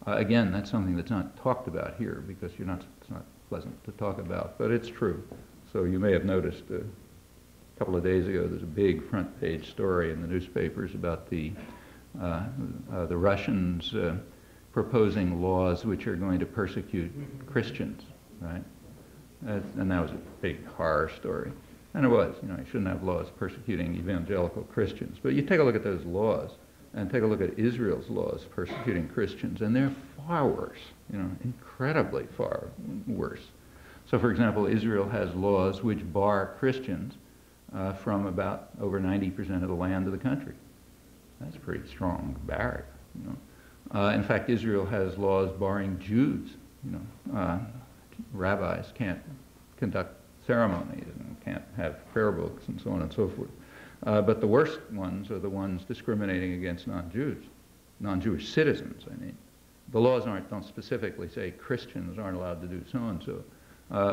Again, that's something that's not talked about here because it's not pleasant to talk about, but it's true. So you may have noticed a couple of days ago there's a big front page story in the newspapers about the Russians proposing laws which are going to persecute Christians, right? And that was a big horror story. And it was, you shouldn't have laws persecuting evangelical Christians. But you take a look at those laws and take a look at Israel's laws persecuting Christians, and they're far worse, incredibly far worse. So, for example, Israel has laws which bar Christians from about over 90% of the land of the country. That's a pretty strong barrier, In fact, Israel has laws barring Jews. Rabbis can't conduct ceremonies and can't have prayer books and so on and so forth. But the worst ones are the ones discriminating against non-Jewish citizens, I mean. The laws don't specifically say Christians aren't allowed to do so-and-so.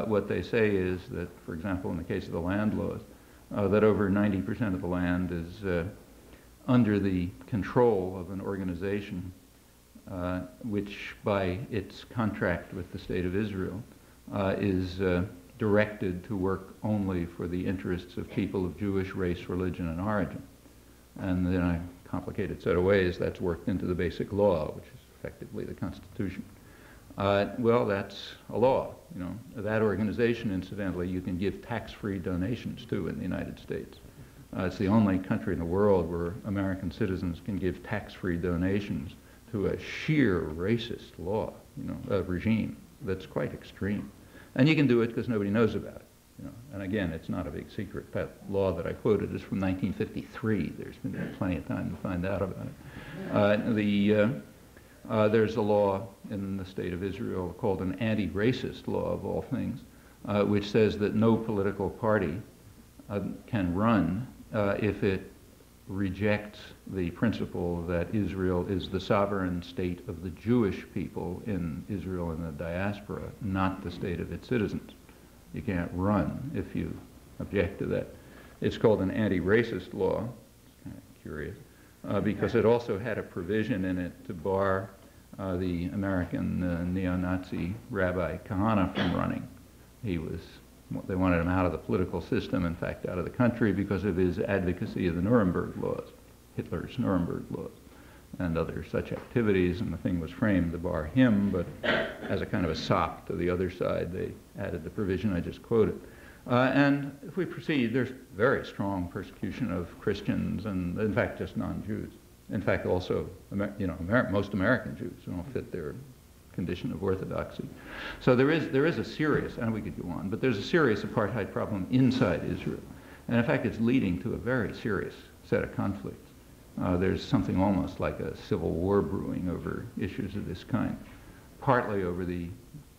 What they say is that, for example, in the case of the land laws, that over 90% of the land is under the control of an organization which, by its contract with the State of Israel, is directed to work only for the interests of people of Jewish race, religion, and origin. And then a complicated set of ways that's worked into the basic law, which is effectively the Constitution. Well, that's a law. That organization, incidentally, you can give tax-free donations to in the United States. It's the only country in the world where American citizens can give tax-free donations to a sheer racist law, a regime that's quite extreme. And you can do it because nobody knows about it. And again, it's not a big secret. That law that I quoted is from 1953. There's been plenty of time to find out about it. There's a law in the State of Israel called an anti-racist law, of all things, which says that no political party can run if it rejects the principle that Israel is the sovereign state of the Jewish people in Israel and the diaspora, not the state of its citizens. You can't run if you object to that. It's called an anti-racist law. It's kind of curious, because it also had a provision in it to bar the American neo-Nazi Rabbi Kahana from running. They wanted him out of the political system, in fact, out of the country, because of his advocacy of the Nuremberg laws, Hitler's Nuremberg laws, and other such activities, and the thing was framed to bar him, but as a kind of a sop to the other side, they added the provision I just quoted. And if we proceed, there's very strong persecution of Christians, and in fact, just non-Jews. In fact, also, most American Jews don't fit their condition of orthodoxy. So there is a serious, and we could go on, but there's a serious apartheid problem inside Israel. And in fact, it's leading to a very serious set of conflicts. There's something almost like a civil war brewing over issues of this kind, partly over the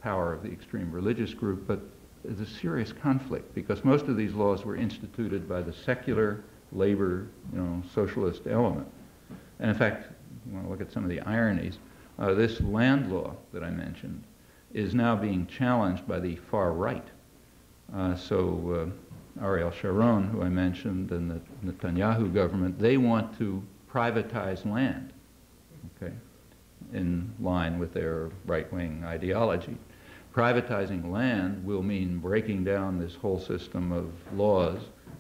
power of the extreme religious group, but there's a serious conflict because most of these laws were instituted by the secular, labor, socialist element. And in fact, you want to look at some of the ironies, this land law that I mentioned is now being challenged by the far right. Ariel Sharon, who I mentioned, and the Netanyahu government, they want to privatize land, okay, in line with their right-wing ideology. Privatizing land will mean breaking down this whole system of laws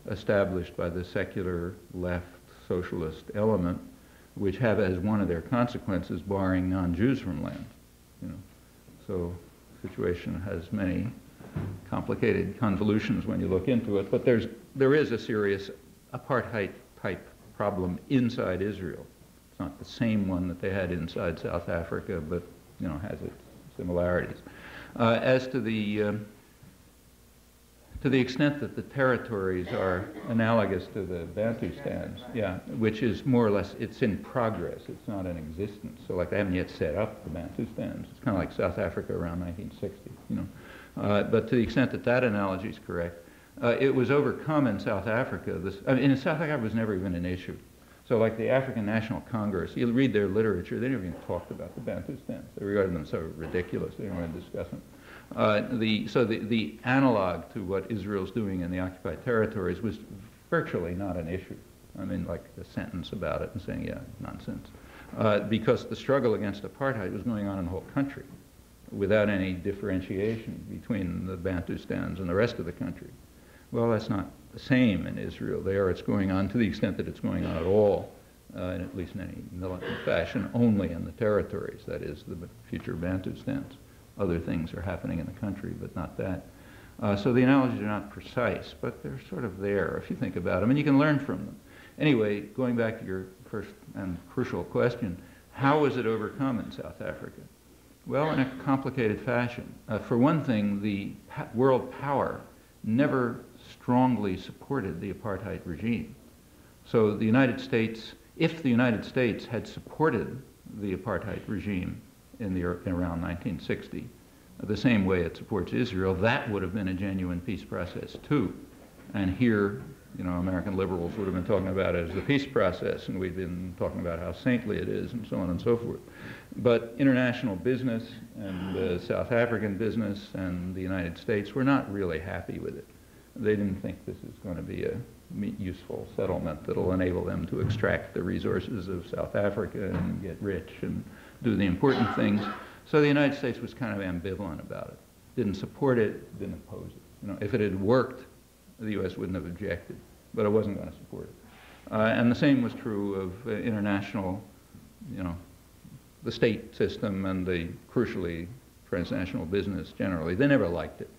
established by the secular left socialist element, which have as one of their consequences barring non-Jews from land. So the situation has many complicated convolutions when you look into it, but there is a serious apartheid-type problem inside Israel. It's not the same one that they had inside South Africa, but has its similarities. As to the extent that the territories are analogous to the Bantustans, which is more or less, it's in progress, it's not in existence. So like they haven't yet set up the Bantustans. It's kind of like South Africa around 1960, But to the extent that that analogy is correct, it was overcome in South Africa. In South Africa it was never even an issue. So like the African National Congress, you read their literature, they never even talked about the Bantustans. They regarded them so ridiculous, they didn't want to discuss them. The analog to what Israel's doing in the occupied territories was virtually not an issue. I mean, like a sentence about it and saying, yeah, nonsense. Because the struggle against apartheid was going on in the whole country without any differentiation between the Bantustans and the rest of the country. Well, that's not the same in Israel. There it's going on to the extent that it's going on at all, at least in any militant fashion, only in the territories, that is, the future Bantustans. Other things are happening in the country, but not that. So the analogies are not precise, but they're sort of there if you think about them, and you can learn from them. Anyway, going back to your first and crucial question, how was it overcome in South Africa? Well, in a complicated fashion. For one thing, the world power never strongly supported the apartheid regime. So the United States, if the United States had supported the apartheid regime around 1960, the same way it supports Israel, that would have been a genuine peace process too. And here, American liberals would have been talking about it as the peace process, and we've been talking about how saintly it is, and so on and so forth. But international business and South African business and the United States were not really happy with it. They didn't think this is going to be a useful settlement that will enable them to extract the resources of South Africa and get rich and do the important things. So the United States was kind of ambivalent about it. Didn't support it, didn't oppose it. If it had worked, the U.S. wouldn't have objected, but it wasn't going to support it. And the same was true of international, the state system and the, crucially, transnational business generally. They never liked it.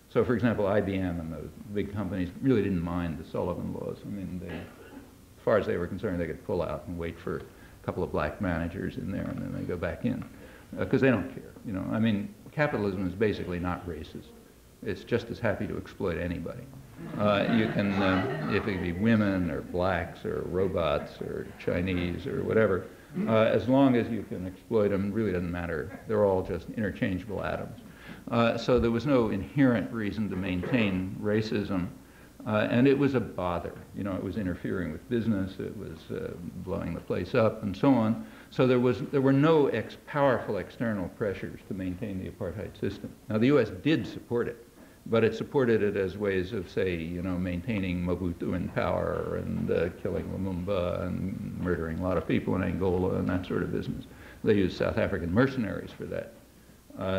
So, for example, IBM and those big companies really didn't mind the Sullivan laws. I mean, as far as they were concerned, they could pull out and wait for a couple of black managers in there, and then they go back in, because they don't care. I mean, capitalism is basically not racist. It's just as happy to exploit anybody. You can, if it be women or blacks or robots or Chinese or whatever, as long as you can exploit them, it really doesn't matter. They're all just interchangeable atoms. So there was no inherent reason to maintain racism, and it was a bother. It was interfering with business, it was blowing the place up, and so on. So there were no powerful external pressures to maintain the apartheid system. Now the U.S. did support it, but it supported it as ways of, say, maintaining Mobutu in power and killing Lumumba and murdering a lot of people in Angola and that sort of business. They used South African mercenaries for that.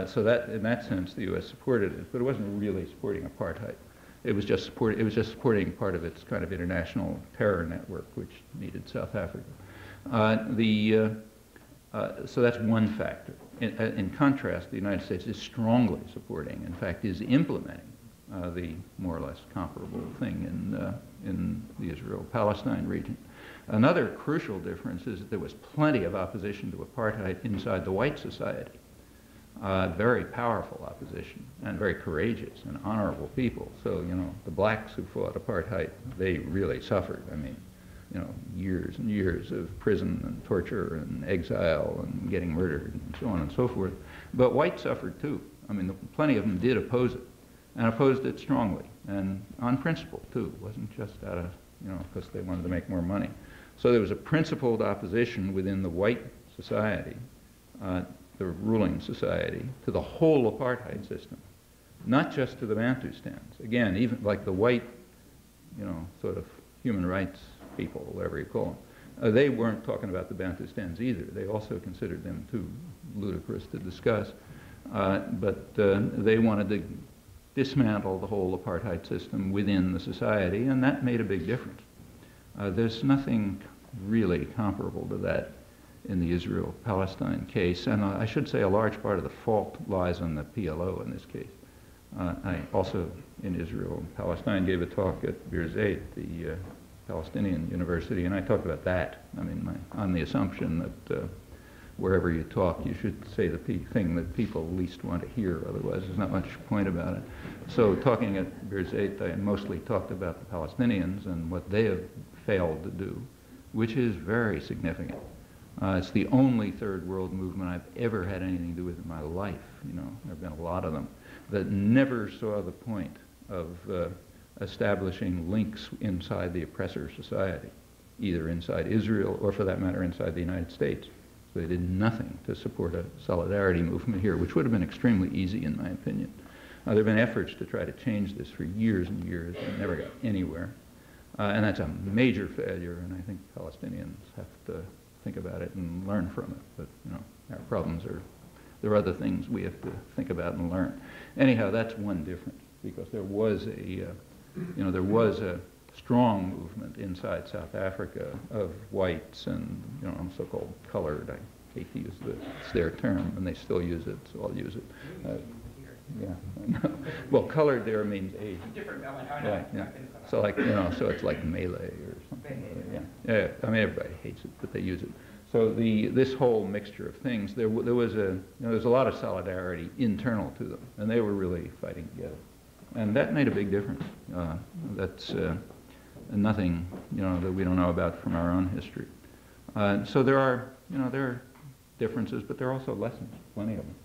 So that, in that sense, the U.S. supported it, but it wasn't really supporting apartheid. It was just supporting part of its kind of international terror network, which needed South Africa. So that's one factor. In contrast, the United States is strongly supporting, in fact, is implementing the more or less comparable thing in the Israel-Palestine region. Another crucial difference is that there was plenty of opposition to apartheid inside the white society. Very powerful opposition and very courageous and honorable people. So, you know, the blacks who fought apartheid, they really suffered. I mean, you know, years and years of prison and torture and exile and getting murdered and so on and so forth. But whites suffered too. I mean, plenty of them did oppose it, and opposed it strongly and on principle too. It wasn't just out of, you know, because they wanted to make more money. So there was a principled opposition within the white society, the ruling society, to the whole apartheid system, not just to the Bantustans. Again, even like the white, you know, sort of human rights people, whatever you call them, they weren't talking about the Bantustans either. They also considered them too ludicrous to discuss, but they wanted to dismantle the whole apartheid system within the society, and that made a big difference. There's nothing really comparable to that in the Israel-Palestine case, and I should say a large part of the fault lies on the PLO in this case. I also, in Israel and Palestine, gave a talk at Birzeit, the Palestinian University, and I talked about that. I mean, on the assumption that wherever you talk, you should say the thing that people least want to hear, otherwise there's not much point about it. So talking at Birzeit, I mostly talked about the Palestinians and what they have failed to do, which is very significant. It's the only third world movement I've ever had anything to do with in my life. You know, there have been a lot of them that never saw the point of establishing links inside the oppressor society, either inside Israel or, for that matter, inside the United States. So they did nothing to support a solidarity movement here, which would have been extremely easy, in my opinion. There have been efforts to try to change this for years and years and never got anywhere. And that's a major failure, and I think Palestinians have to think about it and learn from it. But, you know, our problems are, there are other things we have to think about and learn. Anyhow, that's one difference, because there was a, you know, there was a strong movement inside South Africa of whites and, you know, so-called colored. I hate to use it's their term, and they still use it, so I'll use it. Yeah. Well, colored there means Asian. Different melon. Right, yeah. So like, you know, so it's like Malay or something. Yeah. I mean, everybody hates it, but they use it. So this whole mixture of things, there was there's a lot of solidarity internal to them, and they were really fighting together, and that made a big difference. That's nothing, you know, that we don't know about from our own history. So there are differences, but there are also lessons, plenty of them,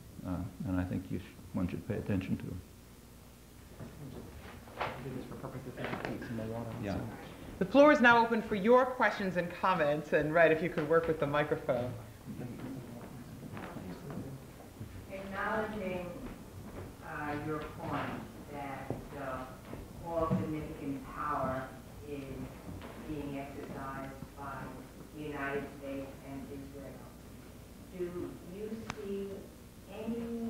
and I think one should pay attention to them. Yeah. The floor is now open for your questions and comments, and if you could work with the microphone. Acknowledging your point that all significant power is being exercised by the United States and Israel, do you see any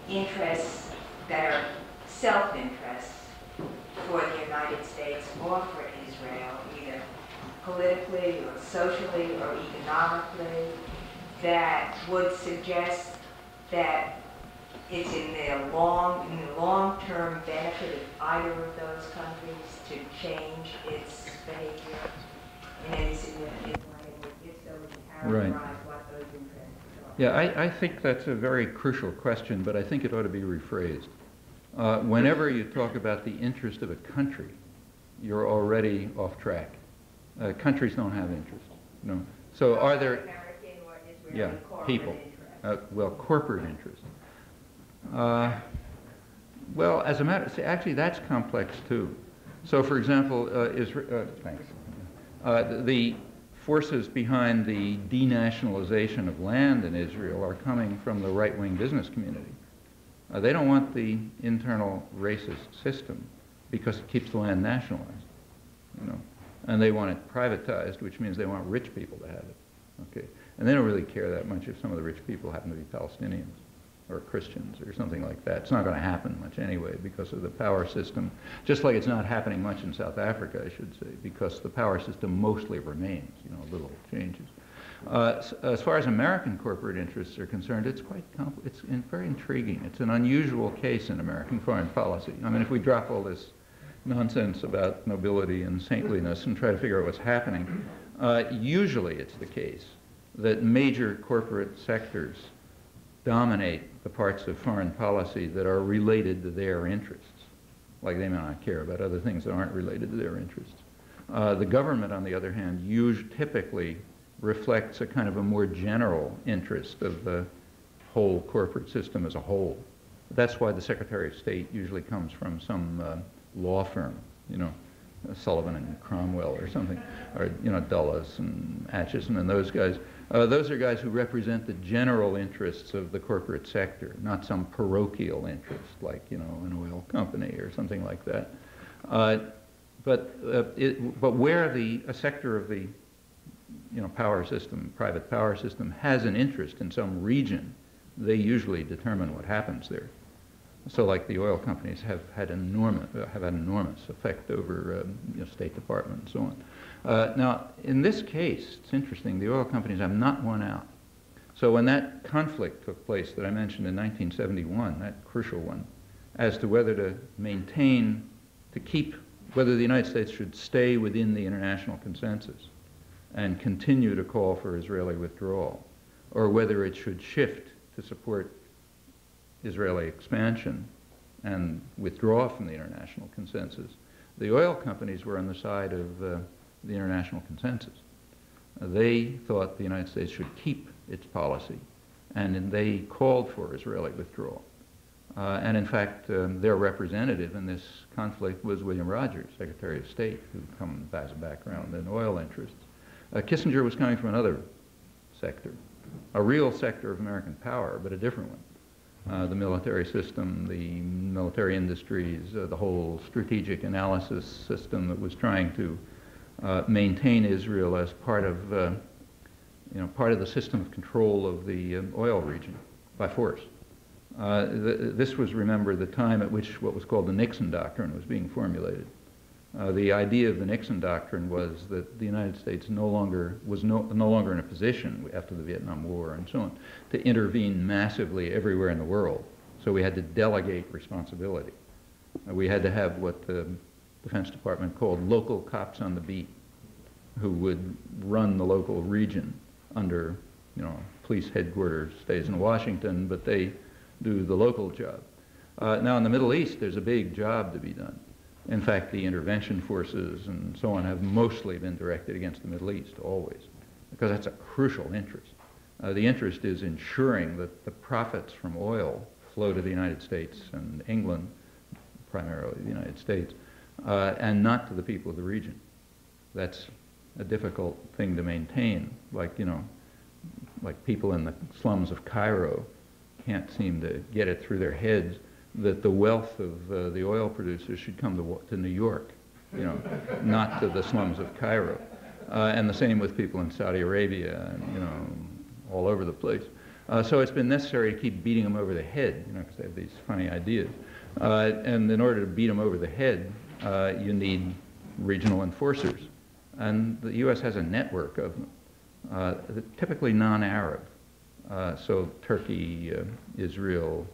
interests that are self-interests for the United States or for Israel, either politically or socially or economically, that would suggest that it's in the long-term benefit of either of those countries to change its behavior in any significant way? If so, would you characterize what those interests are? Yeah, I think that's a very crucial question, but I think it ought to be rephrased. Whenever you talk about the interest of a country, you're already off track. Countries don't have interest. No. So are there... American or Israeli people. Well, corporate interest. Well, as a matter, actually that's complex too. So, for example, the forces behind the denationalization of land in Israel are coming from the right-wing business community. They don't want the internal racist system because it keeps the land nationalized, you know, and they want it privatized, which means they want rich people to have it. Okay, and they don't really care that much if some of the rich people happen to be Palestinians or Christians or something like that. It's not going to happen much anyway because of the power system, just like it's not happening much in South Africa, I should say, because the power system mostly remains, you know, little changes. As far as American corporate interests are concerned, it's very intriguing. It's an unusual case in American foreign policy. I mean, if we drop all this nonsense about nobility and saintliness and try to figure out what's happening, usually it's the case that major corporate sectors dominate the parts of foreign policy that are related to their interests. Like they may not care about other things that aren't related to their interests. The government, on the other hand, typically reflects a kind of a more general interest of the whole corporate system as a whole. That's why the Secretary of State usually comes from some law firm, you know, Sullivan and Cromwell or something, or, you know, Dulles and Atchison and those guys. Those are guys who represent the general interests of the corporate sector, not some parochial interest like, you know, an oil company or something like that. But where a sector of the, you know, power system, private power system, has an interest in some region, they usually determine what happens there. So, like the oil companies have had enormous effect over you know, State Department and so on. Now, in this case, it's interesting. The oil companies have not won out. So, when that conflict took place that I mentioned in 1971, that crucial one, as to whether to maintain, to keep, whether the United States should stay within the international consensus and continue to call for Israeli withdrawal, or whether it should shift to support Israeli expansion and withdraw from the international consensus, the oil companies were on the side of the international consensus. They thought the United States should keep its policy, and they called for Israeli withdrawal. And in fact, their representative in this conflict was William Rogers, Secretary of State, who has a background in oil interests. Kissinger was coming from another sector, a real sector of American power, but a different one. The military system, the military industries, the whole strategic analysis system that was trying to maintain Israel as part of, you know, part of the system of control of the oil region by force. This was, remember, the time at which what was called the Nixon Doctrine was being formulated. The idea of the Nixon Doctrine was that the United States was no longer in a position after the Vietnam War and so on to intervene massively everywhere in the world. So we had to delegate responsibility. We had to have what the Defense Department called local cops on the beat, who would run the local region under, you know, police headquarters stays in Washington, but they do the local job. Now in the Middle East, there's a big job to be done. In fact, the intervention forces and so on have mostly been directed against the Middle East, always, because that's a crucial interest. The interest is ensuring that the profits from oil flow to the United States and England, primarily the United States, and not to the people of the region. That's a difficult thing to maintain. Like, you know, like people in the slums of Cairo can't seem to get it through their heads that the wealth of the oil producers should come to New York, you know, not to the slums of Cairo. And the same with people in Saudi Arabia and, you know, all over the place. So it's been necessary to keep beating them over the head, you know, because they have these funny ideas. And in order to beat them over the head, you need regional enforcers. And the U.S. has a network of them, typically non-Arab. So Turkey, Israel,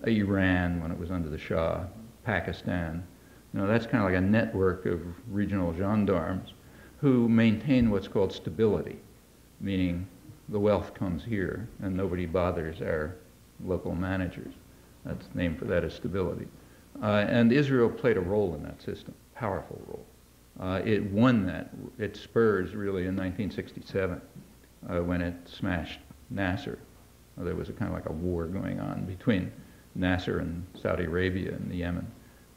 Iran when it was under the Shah, Pakistan. You know, that's kind of like a network of regional gendarmes who maintain what's called stability, meaning the wealth comes here and nobody bothers our local managers. That's the name for that is stability. And Israel played a role in that system, powerful role. It won that, its spurs really in 1967 when it smashed Nasser. There was a kind of like a war going on between Nasser and Saudi Arabia and Yemen.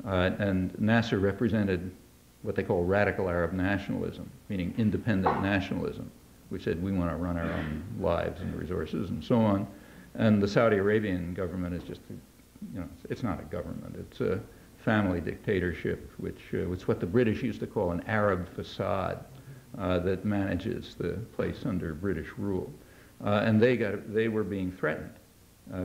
And Nasser represented what they call radical Arab nationalism, meaning independent nationalism, which said we want to run our own lives and resources and so on. And the Saudi Arabian government is just, you know, it's not a government. It's a family dictatorship, which it's what the British used to call an Arab facade that manages the place under British rule. And they were being threatened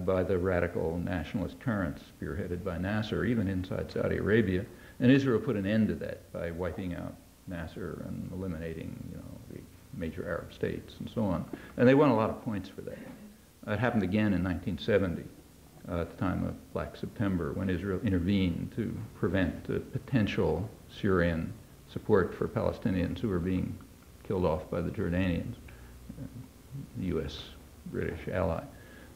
by the radical nationalist currents spearheaded by Nasser, even inside Saudi Arabia. And Israel put an end to that by wiping out Nasser and eliminating, you know, the major Arab states and so on. And they won a lot of points for that. It happened again in 1970, at the time of Black September, when Israel intervened to prevent potential Syrian support for Palestinians who were being killed off by the Jordanians. U.S.-British ally.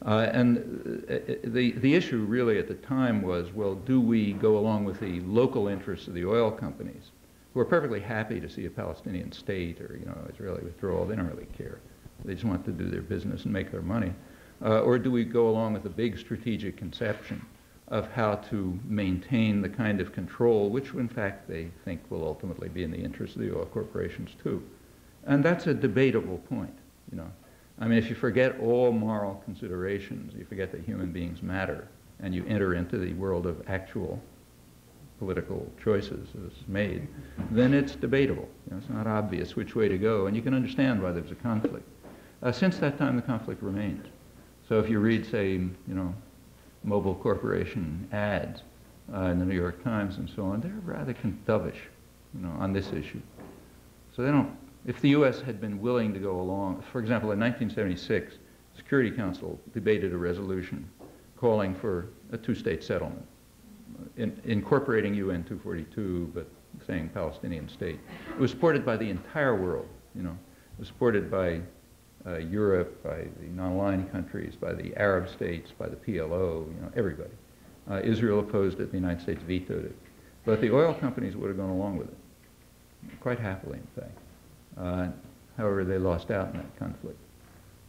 The issue really at the time was, well, do we go along with the local interests of the oil companies, who are perfectly happy to see a Palestinian state or, Israeli withdrawal? They don't really care. They just want to do their business and make their money. Or do we go along with a big strategic conception of how to maintain the kind of control which, in fact, they think will ultimately be in the interest of the oil corporations too? And that's a debatable point, I mean, if you forget all moral considerations, you forget that human beings matter, and you enter into the world of actual political choices as made, then it's debatable. It's not obvious which way to go, and you can understand why there's a conflict. Since that time, the conflict remains. So if you read, say, Mobil Corporation ads in the New York Times and so on, they're rather dovish, on this issue. So they don't. If the U.S. had been willing to go along, for example, in 1976, the Security Council debated a resolution calling for a two-state settlement, incorporating UN 242, but saying Palestinian state. It was supported by the entire world, It was supported by Europe, by the non-aligned countries, by the Arab states, by the PLO, everybody. Israel opposed it, the United States vetoed it. But the oil companies would have gone along with it, quite happily, in fact. However, they lost out in that conflict.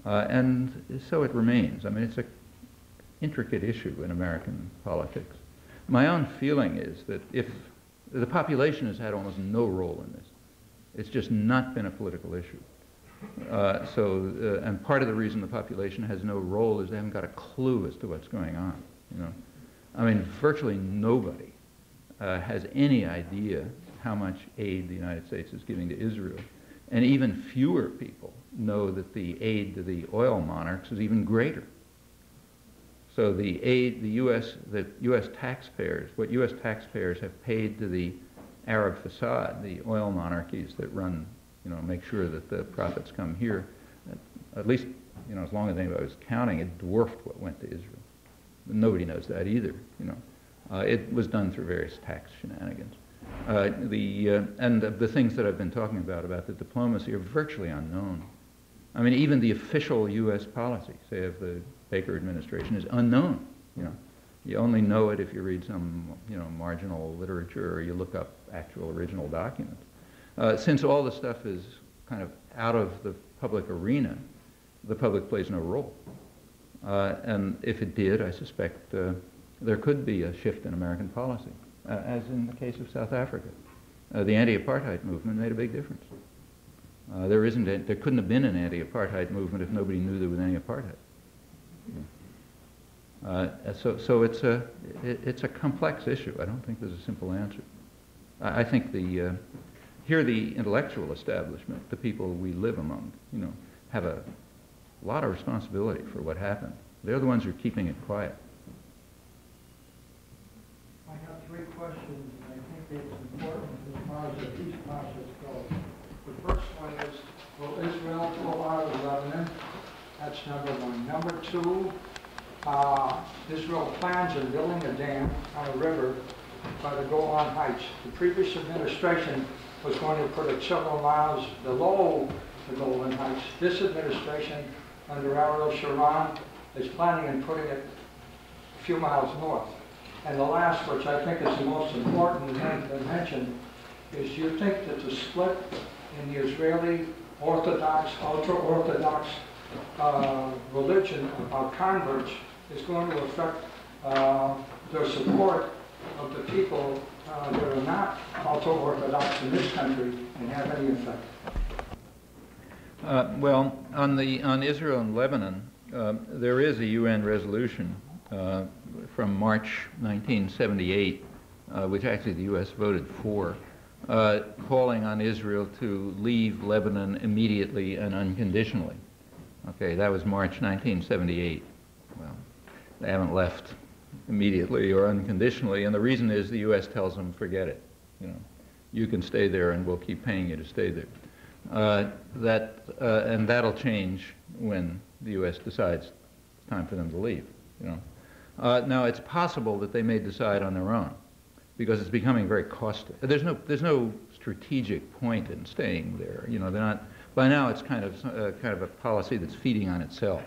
And so it remains. I mean, it's an intricate issue in American politics. My own feeling is that if the population has had almost no role in this, it's just not been a political issue. And part of the reason the population has no role is they haven't got a clue as to what's going on. I mean, virtually nobody has any idea how much aid the United States is giving to Israel. And even fewer people know that the aid to the oil monarchs is even greater. So the aid, the U.S. taxpayers, what U.S. taxpayers have paid to the Arab facade, the oil monarchies that run, make sure that the profits come here, at least, as long as anybody was counting, it dwarfed what went to Israel. But nobody knows that either, It was done through various tax shenanigans. And the things that I've been talking about the diplomacy, are virtually unknown. I mean, even the official U.S. policy, say of the Baker administration, is unknown. You only know it if you read some, marginal literature or you look up actual original documents. Since all the stuff is kind of out of the public arena, the public plays no role. And if it did, I suspect there could be a shift in American policy. As in the case of South Africa. The anti-apartheid movement made a big difference. There couldn't have been an anti-apartheid movement if nobody knew there was any apartheid. So it's a complex issue. I don't think there's a simple answer. I think here the intellectual establishment, the people we live among, have a lot of responsibility for what happened. They're the ones who are keeping it quiet. I have three questions, and I think it's important as far as the peace process goes. The first one is, will Israel pull out of Lebanon? That's number one. Number two, Israel plans on building a dam on a river by the Golan Heights. The previous administration was going to put it several miles below the Golan Heights. This administration, under Ariel Sharon, is planning on putting it a few miles north. And the last, which I think is the most important to mention, is you think that the split in the Israeli Orthodox, ultra-Orthodox religion of converts is going to affect their support of the people that are not ultra-Orthodox in this country and have any effect? Well, on Israel and Lebanon, there is a UN resolution from March 1978, which actually the U.S. voted for, calling on Israel to leave Lebanon immediately and unconditionally. Okay, that was March 1978. Well, they haven't left immediately or unconditionally, and the reason is the U.S. tells them, forget it. You can stay there and we'll keep paying you to stay there. And that'll change when the U.S. decides it's time for them to leave. Now, it's possible that they may decide on their own, because it's becoming very costly. There's no strategic point in staying there. They're not By now, it's kind of a policy that's feeding on itself.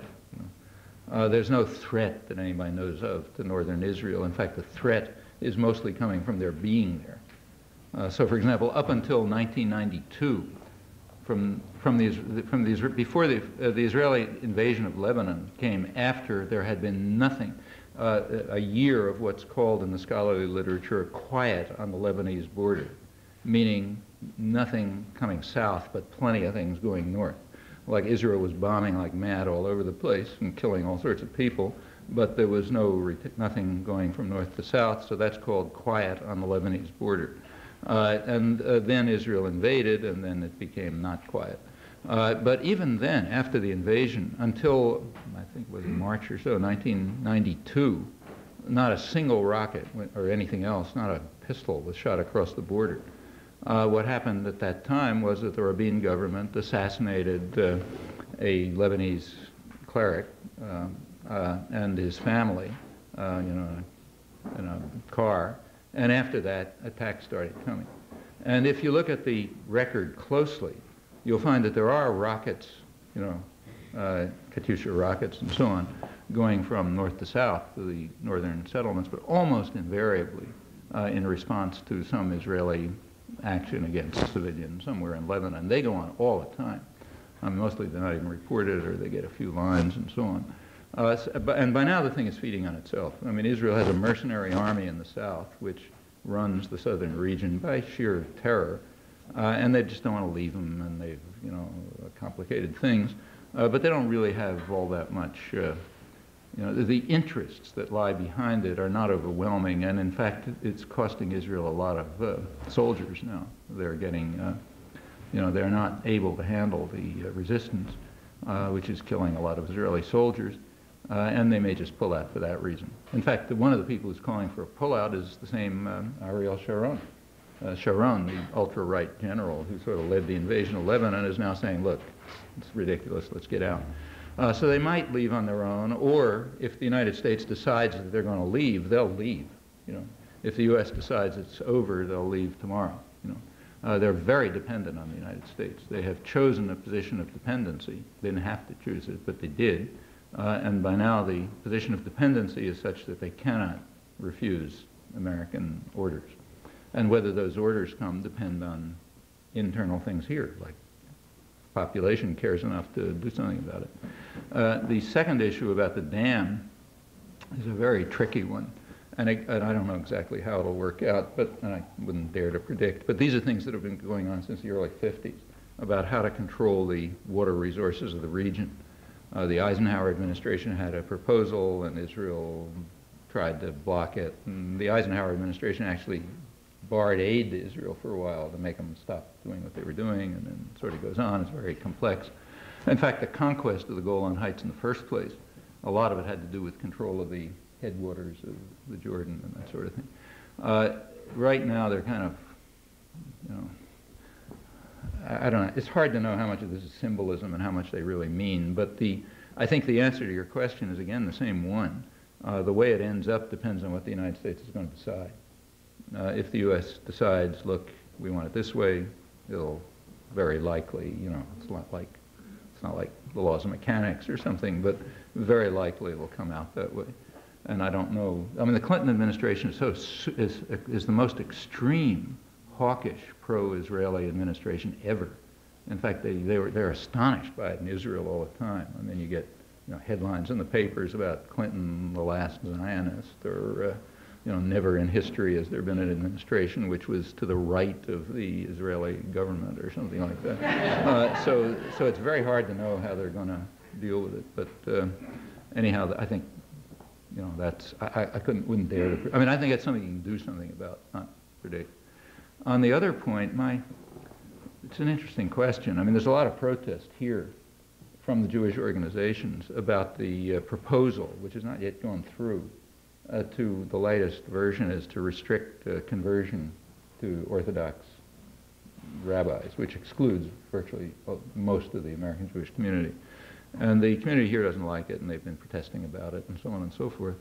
There's no threat that anybody knows of to northern Israel. In fact, the threat is mostly coming from their being there. So, for example, up until 1992, before the Israeli invasion of Lebanon came after there had been nothing, a year of what's called in the scholarly literature quiet on the Lebanese border, meaning nothing coming south but plenty of things going north. Like Israel was bombing like mad all over the place and killing all sorts of people, but there was nothing going from north to south, so that's called quiet on the Lebanese border. Then Israel invaded, and then it became not quiet. But even then, after the invasion, until I think it was March or so, 1992, not a single rocket or anything else, not a pistol was shot across the border. What happened at that time was that the Rabin government assassinated a Lebanese cleric and his family, in a car. And after that, attacks started coming. And if you look at the record closely, you'll find that there are rockets, Katyusha rockets and so on, going from north to south to the northern settlements, but almost invariably in response to some Israeli action against civilians somewhere in Lebanon. They go on all the time. Mostly they're not even reported, or they get a few lines and so on. And by now the thing is feeding on itself. I mean, Israel has a mercenary army in the south which runs the southern region by sheer terror, and they just don't want to leave them, and they've, complicated things, but they don't really have all that much, the interests that lie behind it are not overwhelming, and in fact it's costing Israel a lot of soldiers now. They're getting, they're not able to handle the resistance, which is killing a lot of Israeli soldiers. And they may just pull out for that reason. In fact, one of the people who's calling for a pullout is the same Ariel Sharon. Sharon, the ultra-right general who sort of led the invasion of Lebanon, is now saying, look, it's ridiculous, let's get out. So they might leave on their own, or if the United States decides that they're going to leave, they'll leave. If the U.S. decides it's over, they'll leave tomorrow. They're very dependent on the United States. They have chosen a position of dependency. They didn't have to choose it, but they did. And by now the position of dependency is such that they cannot refuse American orders. And whether those orders come depend on internal things here, like population cares enough to do something about it. The second issue about the dam is a very tricky one. And I don't know exactly how it'll work out, but I wouldn't dare to predict. But these are things that have been going on since the early 50s about how to control the water resources of the region. The Eisenhower administration had a proposal, and Israel tried to block it. And the Eisenhower administration actually barred aid to Israel for a while to make them stop doing what they were doing, and then it sort of goes on. It's very complex. In fact, the conquest of the Golan Heights in the first place, a lot of it had to do with control of the headwaters of the Jordan and that sort of thing. Right now, they're kind of, I don't know. It's hard to know how much of this is symbolism and how much they really mean, but I think the answer to your question is, again, the same one. The way it ends up depends on what the United States is going to decide. If the U.S. decides, look, we want it this way, it'll very likely, it's not like the laws of mechanics or something, but very likely it'll come out that way. And I don't know. I mean, the Clinton administration is the most extreme, hawkish, pro-Israeli administration ever. In fact, they're astonished by it in Israel all the time. I mean, you get headlines in the papers about Clinton, the last Zionist, or never in history has there been an administration which was to the right of the Israeli government or something like that. So it's very hard to know how they're going to deal with it. But anyhow, I think that's I wouldn't dare to. I mean, I think it's something you can do something about, not predict. On the other point, it's an interesting question. I mean, there's a lot of protest here from the Jewish organizations about the proposal, which has not yet gone through, to the latest version is to restrict conversion to Orthodox rabbis, which excludes virtually most of the American Jewish community. And the community here doesn't like it, and they've been protesting about it, and so on and so forth.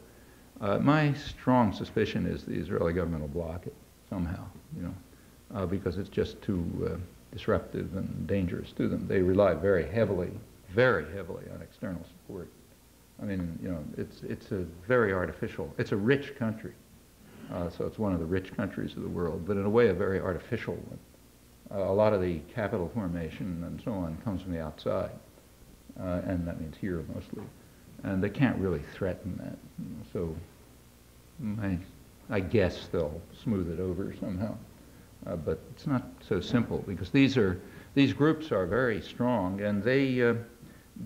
My strong suspicion is the Israeli government will block it somehow, because it's just too disruptive and dangerous to them. They rely very heavily on external support. I mean, you know, it's a very artificial, it's a rich country. So it's one of the rich countries of the world, but in a way a very artificial one. A lot of the capital formation and so on comes from the outside, and that means here mostly. And they can't really threaten that. So I guess they'll smooth it over somehow. But it's not so simple, because these groups are very strong, and they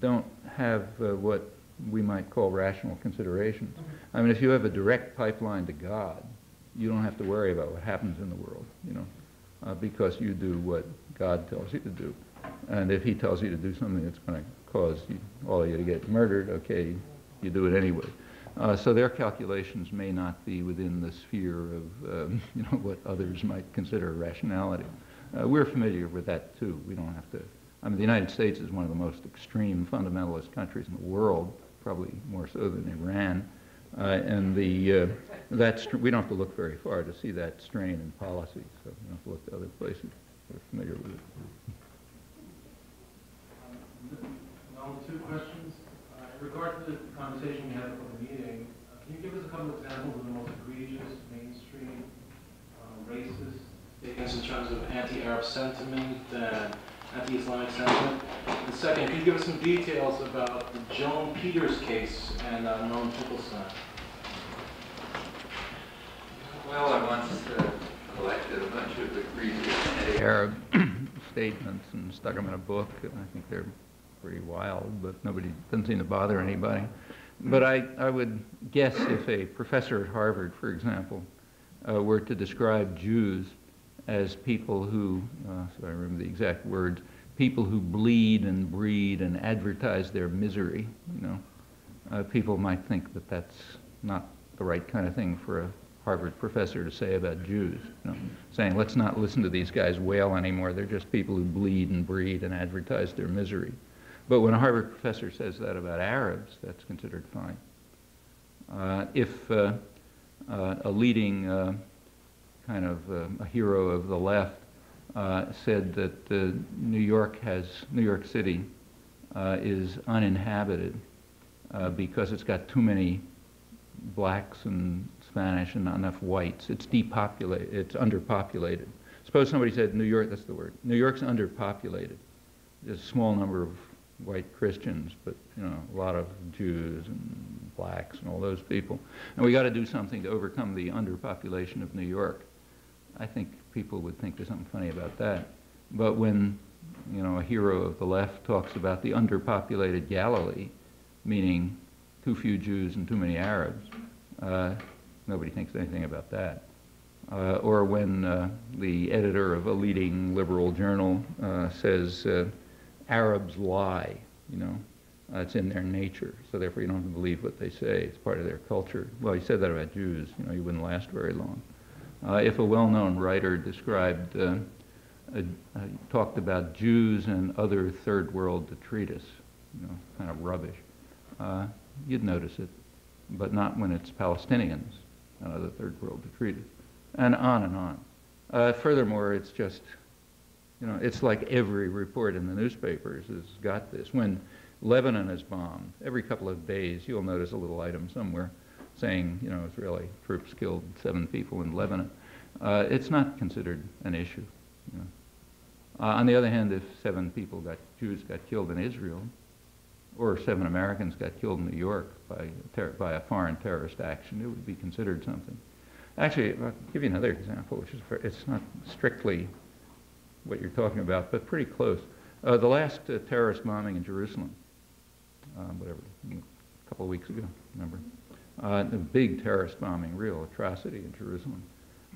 don't have what we might call rational considerations. I mean, if you have a direct pipeline to God, you don't have to worry about what happens in the world, you know, because you do what God tells you to do. And if he tells you to do something that's going to cause all of you to get murdered, okay, you do it anyway. So their calculations may not be within the sphere of you know, what others might consider rationality. We're familiar with that too. We don't have to. I mean, the United States is one of the most extreme fundamentalist countries in the world, probably more so than Iran. And we don't have to look very far to see that strain in policy. So we don't have to look to other places. We're familiar with it. Two questions. In regard to the conversation we had before the meeting, can you give us a couple of examples of the most egregious, mainstream, racist statements in terms of anti-Arab sentiment and anti-Islamic sentiment? And second, can you give us some details about the Joan Peters case and Noam Chomsky? Well, I once collected a bunch of egregious anti-Arab statements and stuck them in a book, and I think they're pretty wild, but nobody doesn't seem to bother anybody. But I would guess if a professor at Harvard, for example, were to describe Jews as people who, so I remember the exact words, people who bleed and breed and advertise their misery, you know, people might think that that's not the right kind of thing for a Harvard professor to say about Jews, you know, saying, let's not listen to these guys wail anymore, they're just people who bleed and breed and advertise their misery. But when a Harvard professor says that about Arabs, that's considered fine. If a leading kind of a hero of the left said that New York City is uninhabited because it's got too many blacks and Spanish and not enough whites, it's depopulated, it's underpopulated. Suppose somebody said New York, that's the word, New York's underpopulated. There's a small number of white Christians, but you know, a lot of Jews and blacks and all those people. And we got to do something to overcome the underpopulation of New York. I think people would think there's something funny about that. But when, you know, a hero of the left talks about the underpopulated Galilee, meaning too few Jews and too many Arabs, nobody thinks anything about that. Or when the editor of a leading liberal journal says, Arabs lie, you know, it's in their nature, so therefore you don't have to believe what they say, it's part of their culture. Well, he said that about Jews, you know, you wouldn't last very long. If a well-known writer described, talked about Jews and other third world detritus, you know, kind of rubbish, you'd notice it, but not when it's Palestinians and other third world detritus, and on and on. Furthermore, it's just, you know, it's like every report in the newspapers has got this. When Lebanon is bombed, every couple of days you'll notice a little item somewhere saying, you know, Israeli troops killed 7 people in Lebanon. It's not considered an issue. You know. On the other hand, if 7 Jews got killed in Israel, or 7 Americans got killed in New York by a foreign terrorist action, it would be considered something. Actually, I'll give you another example, which is, it's not strictly what you're talking about, but pretty close. The last terrorist bombing in Jerusalem, a couple of weeks ago, remember? The big terrorist bombing, real atrocity in Jerusalem.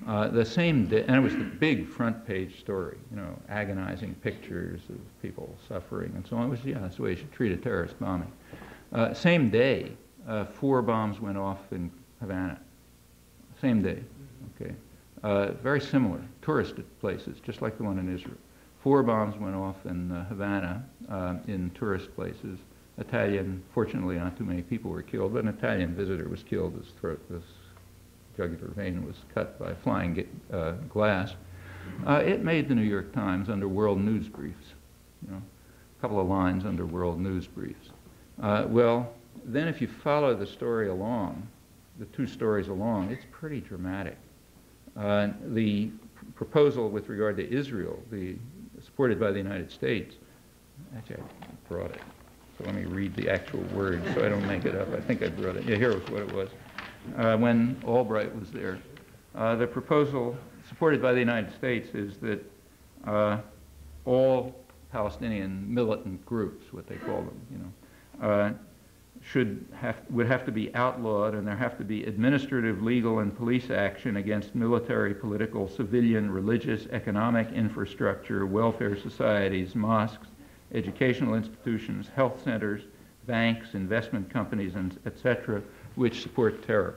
The same day, and it was the big front page story, you know, agonizing pictures of people suffering and so on. It was, yeah, that's the way you should treat a terrorist bombing. Same day, 4 bombs went off in Havana. Same day, okay. Very similar, tourist places, just like the one in Israel. 4 bombs went off in Havana in tourist places. Fortunately not too many people were killed, but an Italian visitor was killed. His jugular vein was cut by flying glass. It made the New York Times under World News Briefs, you know, a couple of lines under World News Briefs. Well, then if you follow the story along, the two stories along, it's pretty dramatic. The proposal with regard to Israel, supported by the United States, actually I brought it, so let me read the actual words so I don't make it up. I think I brought it. Yeah, here was what it was. When Albright was there, the proposal supported by the United States is that all Palestinian militant groups, what they call them, you know, would have to be outlawed, and there have to be administrative, legal, and police action against military, political, civilian, religious, economic infrastructure, welfare societies, mosques, educational institutions, health centers, banks, investment companies, and etc., which support terror.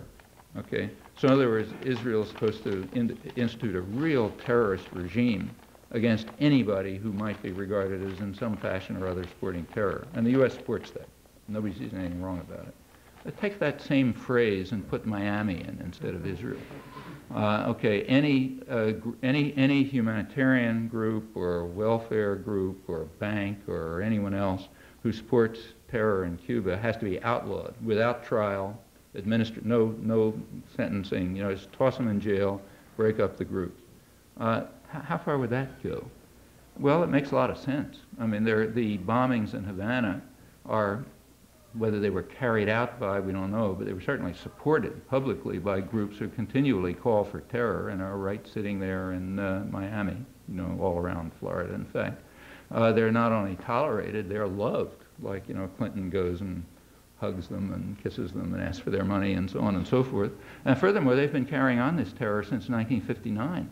Okay? So in other words, Israel is supposed to institute a real terrorist regime against anybody who might be regarded as in some fashion or other supporting terror. And the U.S. supports that. Nobody sees anything wrong about it. Take that same phrase and put Miami in instead of Israel. Okay, any humanitarian group or welfare group or bank or anyone else who supports terror in Cuba has to be outlawed without trial, no sentencing, you know, just toss them in jail, break up the group. How far would that go? Well, it makes a lot of sense. I mean, the bombings in Havana are, whether they were carried out by, we don't know, but they were certainly supported publicly by groups who continually call for terror and are right sitting there in Miami, you know, all around Florida, in fact. They're not only tolerated, they're loved. Like, you know, Clinton goes and hugs them and kisses them and asks for their money and so on and so forth. And furthermore, they've been carrying on this terror since 1959.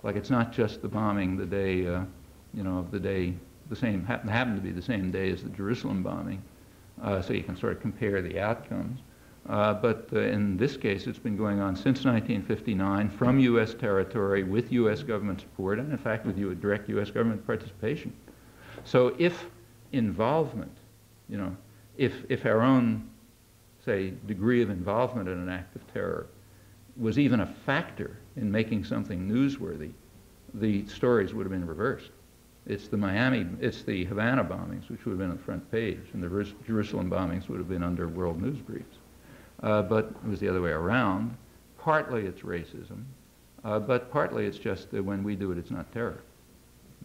Like, it's not just the bombing the day, you know, of the day, happened to be the same day as the Jerusalem bombing. So you can sort of compare the outcomes. But in this case, it's been going on since 1959 from U.S. territory with U.S. government support and, in fact, with direct U.S. government participation. So if involvement, you know, if our own, say, degree of involvement in an act of terror was even a factor in making something newsworthy, the stories would have been reversed. It's the Havana bombings, which would have been on the front page, and the Jerusalem bombings would have been under World News Briefs. But it was the other way around. Partly it's racism, but partly it's just that when we do it, it's not terror.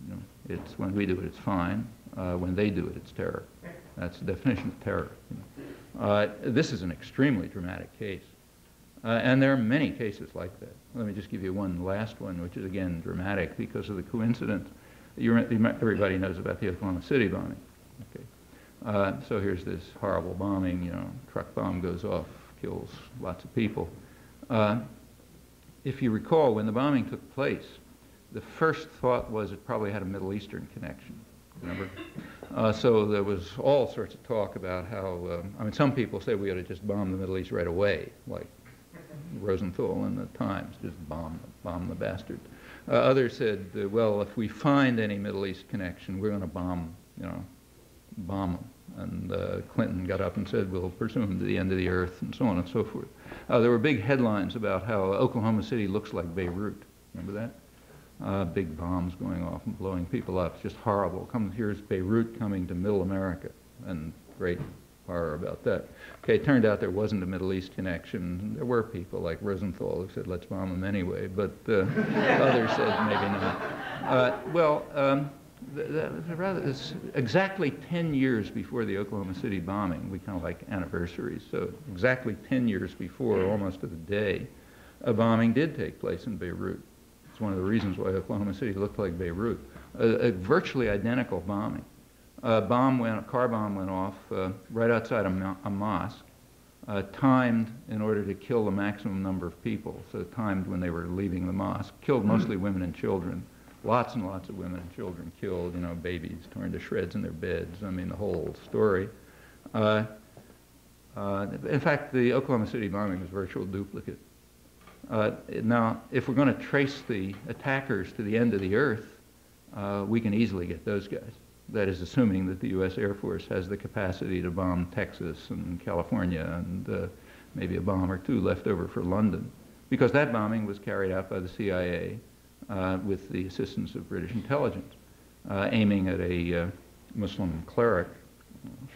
You know, it's when we do it, it's fine. When they do it, it's terror. That's the definition of terror. You know. This is an extremely dramatic case. And there are many cases like that. Let me just give you one last one, which is, again, dramatic because of the coincidence. Everybody knows about the Oklahoma City bombing. Okay. So here's this horrible bombing, you know, truck bomb goes off, kills lots of people. If you recall, when the bombing took place, the first thought was it probably had a Middle Eastern connection, remember? So there was all sorts of talk about how, I mean, some people say we ought to just bomb the Middle East right away, like Rosenthal in the Times, just bomb the bastard. Others said, well, if we find any Middle East connection, we're going to bomb them. And Clinton got up and said, we'll pursue them to the end of the earth, and so on and so forth. There were big headlines about how Oklahoma City looks like Beirut. Remember that? Big bombs going off and blowing people up. It's just horrible. Here's Beirut coming to Middle America, and great horror about that. Okay, it turned out there wasn't a Middle East connection. There were people like Rosenthal who said, let's bomb them anyway, but others said maybe not. It's exactly 10 years before the Oklahoma City bombing, we kind of like anniversaries, so exactly 10 years before, almost to the day, a bombing did take place in Beirut. It's one of the reasons why Oklahoma City looked like Beirut. A virtually identical bombing. A car bomb went off right outside a mosque, timed in order to kill the maximum number of people, so timed when they were leaving the mosque, killed mostly women and children. Lots and lots of women and children killed, you know, babies torn to shreds in their beds. I mean, the whole story. In fact, the Oklahoma City bombing was a virtual duplicate. Now, if we're going to trace the attackers to the end of the earth, we can easily get those guys. That is assuming that the U.S. Air Force has the capacity to bomb Texas and California and maybe a bomb or two left over for London. Because that bombing was carried out by the CIA with the assistance of British intelligence, aiming at a Muslim cleric,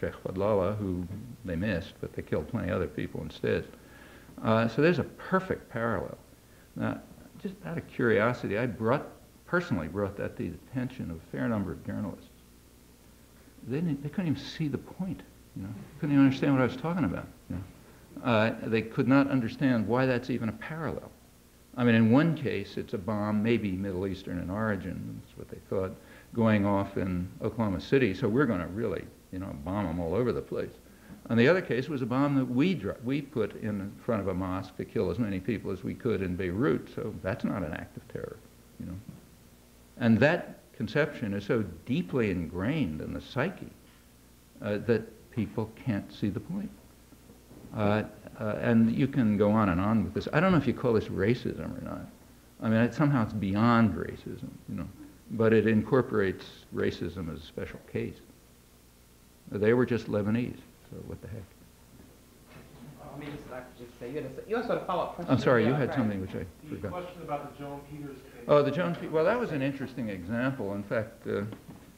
Sheikh Fadlallah, who they missed, but they killed plenty of other people instead. So there's a perfect parallel. Now, just out of curiosity, I personally brought that to the attention of a fair number of journalists. They couldn't even see the point, you know. Couldn't even understand what I was talking about, you know. They could not understand why that's even a parallel. I mean, in one case, it's a bomb, maybe Middle Eastern in origin, that's what they thought, going off in Oklahoma City, so we're going to really, you know, bomb them all over the place. And the other case was a bomb that we put in front of a mosque to kill as many people as we could in Beirut, so that's not an act of terror, you know. And that conception is so deeply ingrained in the psyche that people can't see the point. And you can go on and on with this. I don't know if you call this racism or not. I mean, somehow it's beyond racism, you know, but it incorporates racism as a special case. They were just Lebanese, so what the heck. Let me just say, you had a sort of follow-up question. I'm sorry, you had something which I The forgot. question about the Joan Peters case. Oh, the Joan Peters, well, that was an interesting example. In fact,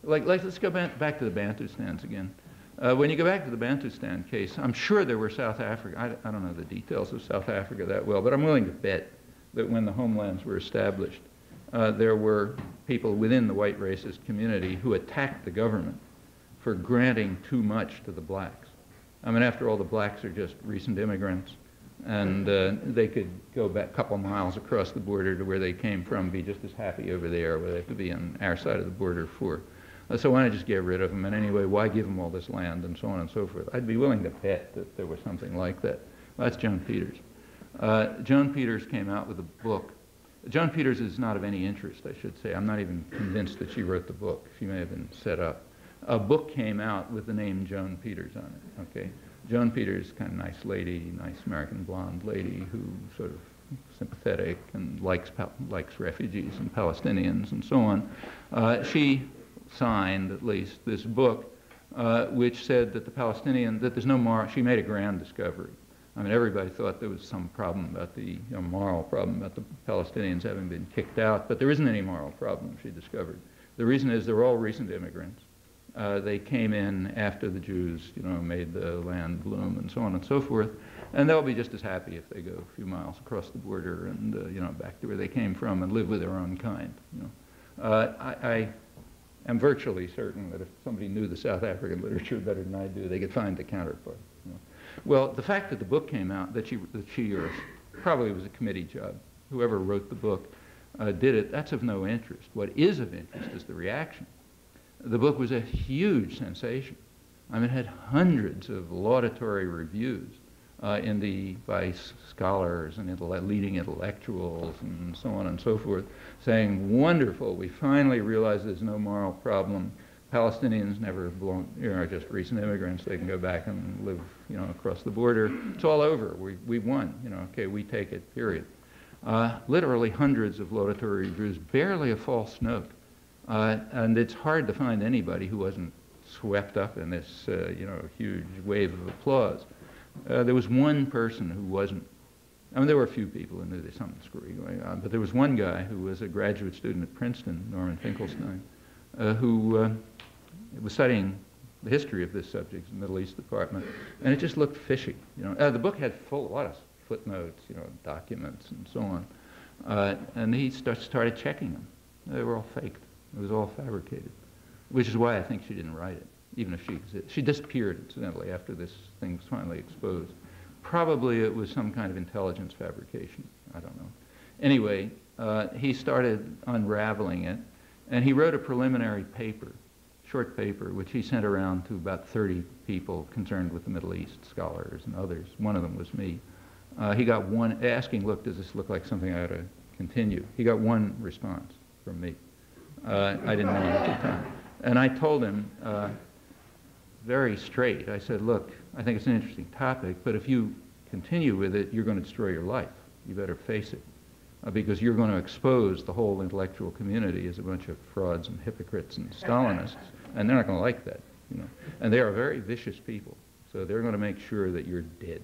let's go back to the Bantustans again. When you go back to the Bantustan case, I'm sure there were South Africa, I don't know the details of South Africa that well, but I'm willing to bet that when the homelands were established, there were people within the white racist community who attacked the government for granting too much to the blacks. I mean, after all, the blacks are just recent immigrants, and they could go back a couple miles across the border to where they came from, be just as happy over there, where they have to be on our side of the border for. So why not just get rid of them? And anyway, why give them all this land and so on and so forth? I'd be willing to bet that there was something like that. Well, that's Joan Peters. Joan Peters came out with a book. Joan Peters is not of any interest, I should say. I'm not even convinced that she wrote the book. She may have been set up. A book came out with the name Joan Peters on it, okay? Joan Peters, kind of nice lady, nice American blonde lady who sort of sympathetic and likes refugees and Palestinians and so on. She signed, at least, this book which said that that there's no moral, she made a grand discovery. I mean, everybody thought there was some problem about the, moral problem about the Palestinians having been kicked out, but there isn't any moral problem, she discovered. The reason is they're all recent immigrants. They came in after the Jews, made the land bloom and so on and so forth, and they'll be just as happy if they go a few miles across the border and, back to where they came from and live with their own kind. I am virtually certain that if somebody knew the South African literature better than I do, they could find the counterpart. Well, the fact that the book came out, that she or probably it was a committee job, whoever wrote the book did it, that's of no interest. What is of interest is the reaction. The book was a huge sensation. I mean, it had hundreds of laudatory reviews by scholars and leading intellectuals and so on and so forth, saying, wonderful, we finally realize there's no moral problem. Palestinians never are just recent immigrants. They can go back and live, across the border. It's all over. We won. Okay, we take it, period. Literally hundreds of laudatory reviews, barely a false note. And it's hard to find anybody who wasn't swept up in this, huge wave of applause. There was one person who wasn't. I mean, there were a few people who knew there's something screwy going on, but there was one guy who was a graduate student at Princeton, Norman Finkelstein, who was studying the history of this subject in the Middle East Department, and it just looked fishy. The book had a lot of footnotes, documents and so on, and he started checking them. They were all faked. It was all fabricated, which is why I think she didn't write it, even if she existed. She disappeared, incidentally, after this thing was finally exposed. Probably it was some kind of intelligence fabrication. I don't know. Anyway, he started unraveling it, and he wrote a preliminary paper, short paper, which he sent around to about 30 people concerned with the Middle East, scholars and others. One of them was me. He got one, asking, look, does this look like something I ought to continue? He got one response from me. I didn't know him at the time. And I told him very straight, I said, look, I think it's an interesting topic, but if you continue with it, you're going to destroy your life. You better face it, because you're going to expose the whole intellectual community as a bunch of frauds and hypocrites and Stalinists, and they're not going to like that, And they are very vicious people, so they're going to make sure that you're dead,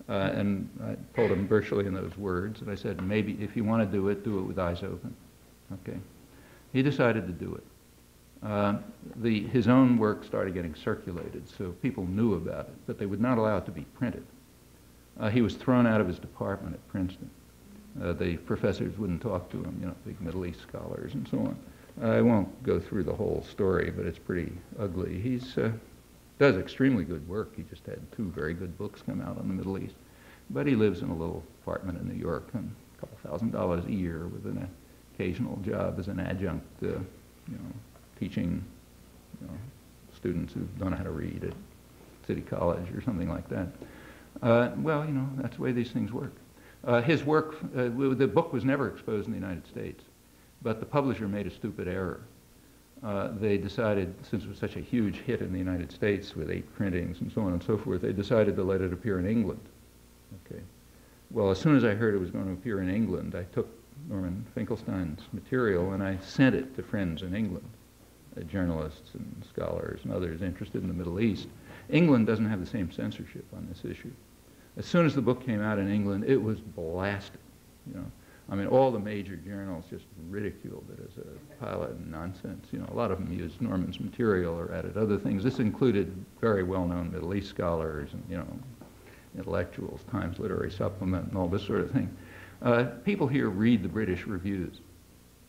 And I told him virtually in those words, and I said, maybe if you want to do it with eyes open. Okay. He decided to do it. His own work started getting circulated, so people knew about it, but they would not allow it to be printed. He was thrown out of his department at Princeton. The professors wouldn't talk to him, you know, big Middle East scholars and so on. I won't go through the whole story, but it's pretty ugly. He does extremely good work. He just had 2 very good books come out on the Middle East. But he lives in a little apartment in New York and a couple $1,000s a year with an occasional job as an adjunct, you know, teaching, you know, students who don't know how to read at City College or something like that. Well, you know, that's the way these things work. His work, the book was never exposed in the United States, but the publisher made a stupid error. They decided, since it was such a huge hit in the United States with 8 printings and so on and so forth, they decided to let it appear in England. Okay. Well, as soon as I heard it was going to appear in England, I took Norman Finkelstein's material and I sent it to friends in England, journalists and scholars and others interested in the Middle East. England doesn't have the same censorship on this issue. As soon as the book came out in England, it was blasted. You know, I mean, all the major journals just ridiculed it as a pile of nonsense. You know, a lot of them used Norman's material or added other things. This included very well-known Middle East scholars and, you know, intellectuals, Times Literary Supplement, and all this sort of thing. People here read the British reviews,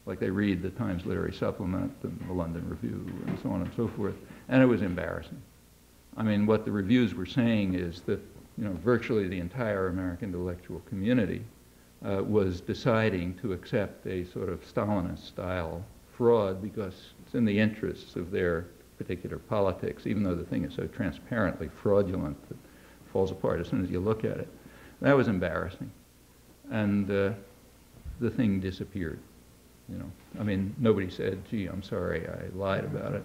like they read the Times Literary Supplement and the London Review and so on and so forth, and it was embarrassing. I mean, what the reviews were saying is that, you know, virtually the entire American intellectual community was deciding to accept a sort of Stalinist-style fraud because it's in the interests of their particular politics, even though the thing is so transparently fraudulent that it falls apart as soon as you look at it. That was embarrassing. And the thing disappeared. You know, I mean, nobody said, gee, I'm sorry, I lied about it.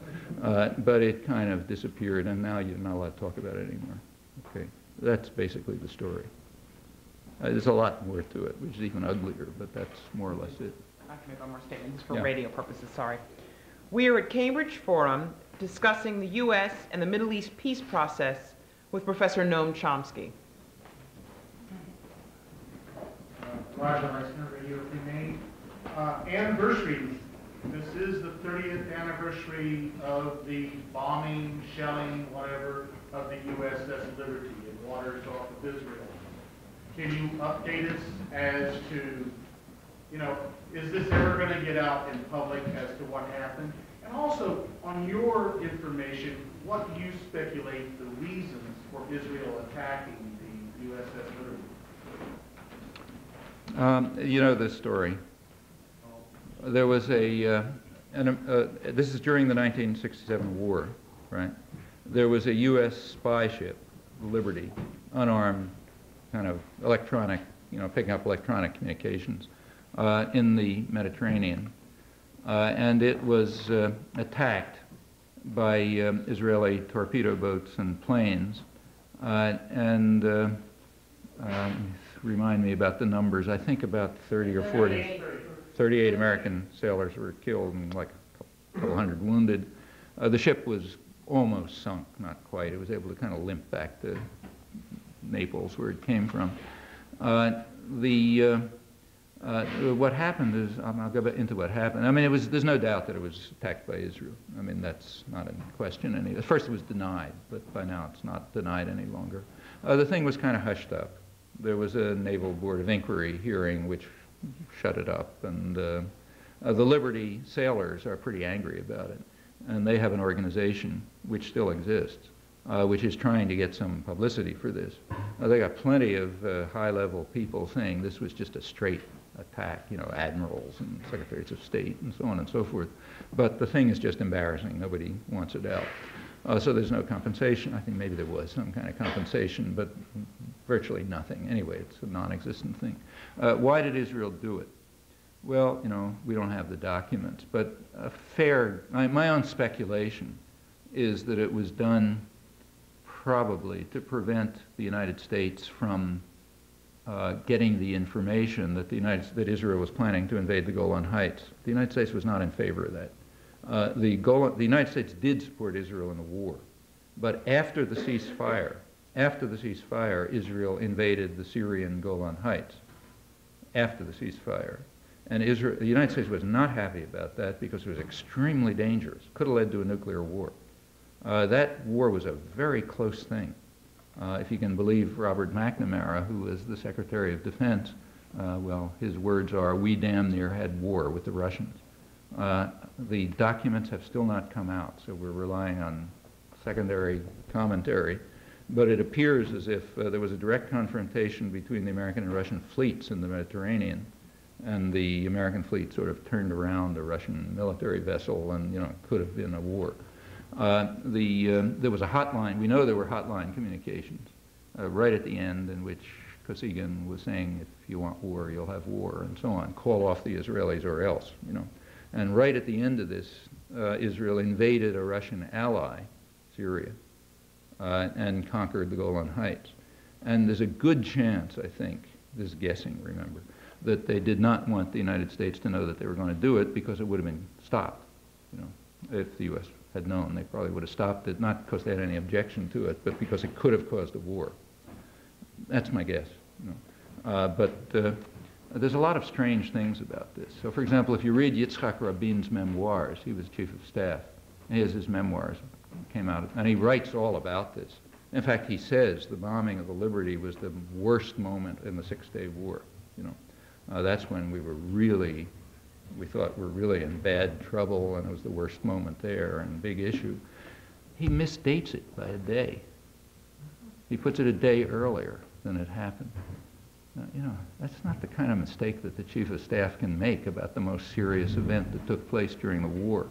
But it kind of disappeared, and now you're not allowed to talk about it anymore. Okay, that's basically the story. There's a lot more to it, which is even uglier, but that's more or less it. I can make one more statement. This is for radio purposes, sorry. We are at Cambridge Forum discussing the U.S. and the Middle East peace process with Professor Noam Chomsky. Roger, Radio Free Maine. Anniversaries. This is the 30th anniversary of the bombing, shelling, whatever, of the USS Liberty in waters off of Israel. Can you update us as to, you know, is this ever going to get out in public as to what happened? And also, on your information, what do you speculate the reasons for Israel attacking the USS Liberty? You know this story. There was this is during the 1967 war, right? There was a U.S. spy ship, Liberty, unarmed, kind of electronic, you know, picking up electronic communications in the Mediterranean. And it was attacked by Israeli torpedo boats and planes. Remind me about the numbers. I think about 30 or 40. 38 American sailors were killed and like a couple hundred wounded. The ship was almost sunk, not quite. It was able to kind of limp back to Naples, where it came from. What happened is, I'll go into what happened. I mean, there's no doubt that it was attacked by Israel. I mean, that's not in question any. At first it was denied, but by now it's not denied any longer. The thing was kind of hushed up. There was a Naval Board of Inquiry hearing which shut it up, and the Liberty sailors are pretty angry about it, and they have an organization which still exists, which is trying to get some publicity for this. They got plenty of high-level people saying this was just a straight attack, you know, admirals and secretaries of state and so on and so forth. But the thing is just embarrassing. Nobody wants it out. So there's no compensation. I think maybe there was some kind of compensation, but virtually nothing. Anyway, it's a non-existent thing. Why did Israel do it? Well, you know, we don't have the documents, but my own speculation is that it was done probably to prevent the United States from getting the information that that Israel was planning to invade the Golan Heights. The United States was not in favor of that. The United States did support Israel in the war, but after the ceasefire, After the ceasefire, Israel invaded the Syrian Golan Heights. After the ceasefire. And Israel, the United States was not happy about that because it was extremely dangerous. Could have led to a nuclear war. That war was a very close thing. If you can believe Robert McNamara, who was the Secretary of Defense, well, his words are, "We damn near had war with the Russians." The documents have still not come out, so we're relying on secondary commentary. But it appears as if there was a direct confrontation between the American and Russian fleets in the Mediterranean, and the American fleet sort of turned around a Russian military vessel, and it could have been a war. There was a hotline. We know there were hotline communications right at the end, in which Kosygin was saying, "If you want war, you'll have war," and so on. Call off the Israelis or else, And right at the end of this, Israel invaded a Russian ally, Syria, and conquered the Golan Heights. And there's a good chance, I think, this is guessing, remember, that they did not want the United States to know that they were going to do it because it would have been stopped. If the U.S. had known, they probably would have stopped it, not because they had any objection to it, but because it could have caused a war. That's my guess. But there's a lot of strange things about this. So, for example, if you read Yitzhak Rabin's memoirs, he was chief of staff. He has his memoirs, came out, and he writes all about this. In fact, he says the bombing of the Liberty was the worst moment in the Six-Day War. That's when we thought we're really in bad trouble, and it was the worst moment there and big issue. He misdates it by a day. He puts it a day earlier than it happened. That's not the kind of mistake that the chief of staff can make about the most serious event that took place during the war.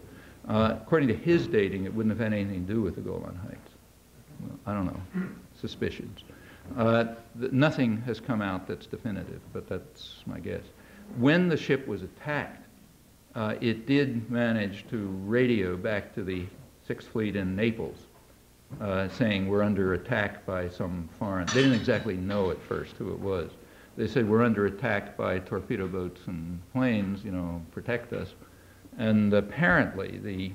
According to his dating, it wouldn't have had anything to do with the Golan Heights. Well, I don't know, suspicions. Nothing has come out that's definitive, but that's my guess. When the ship was attacked, it did manage to radio back to the Sixth Fleet in Naples, saying we're under attack by some foreign. They didn't exactly know at first who it was. They said we're under attack by torpedo boats and planes, protect us. And apparently the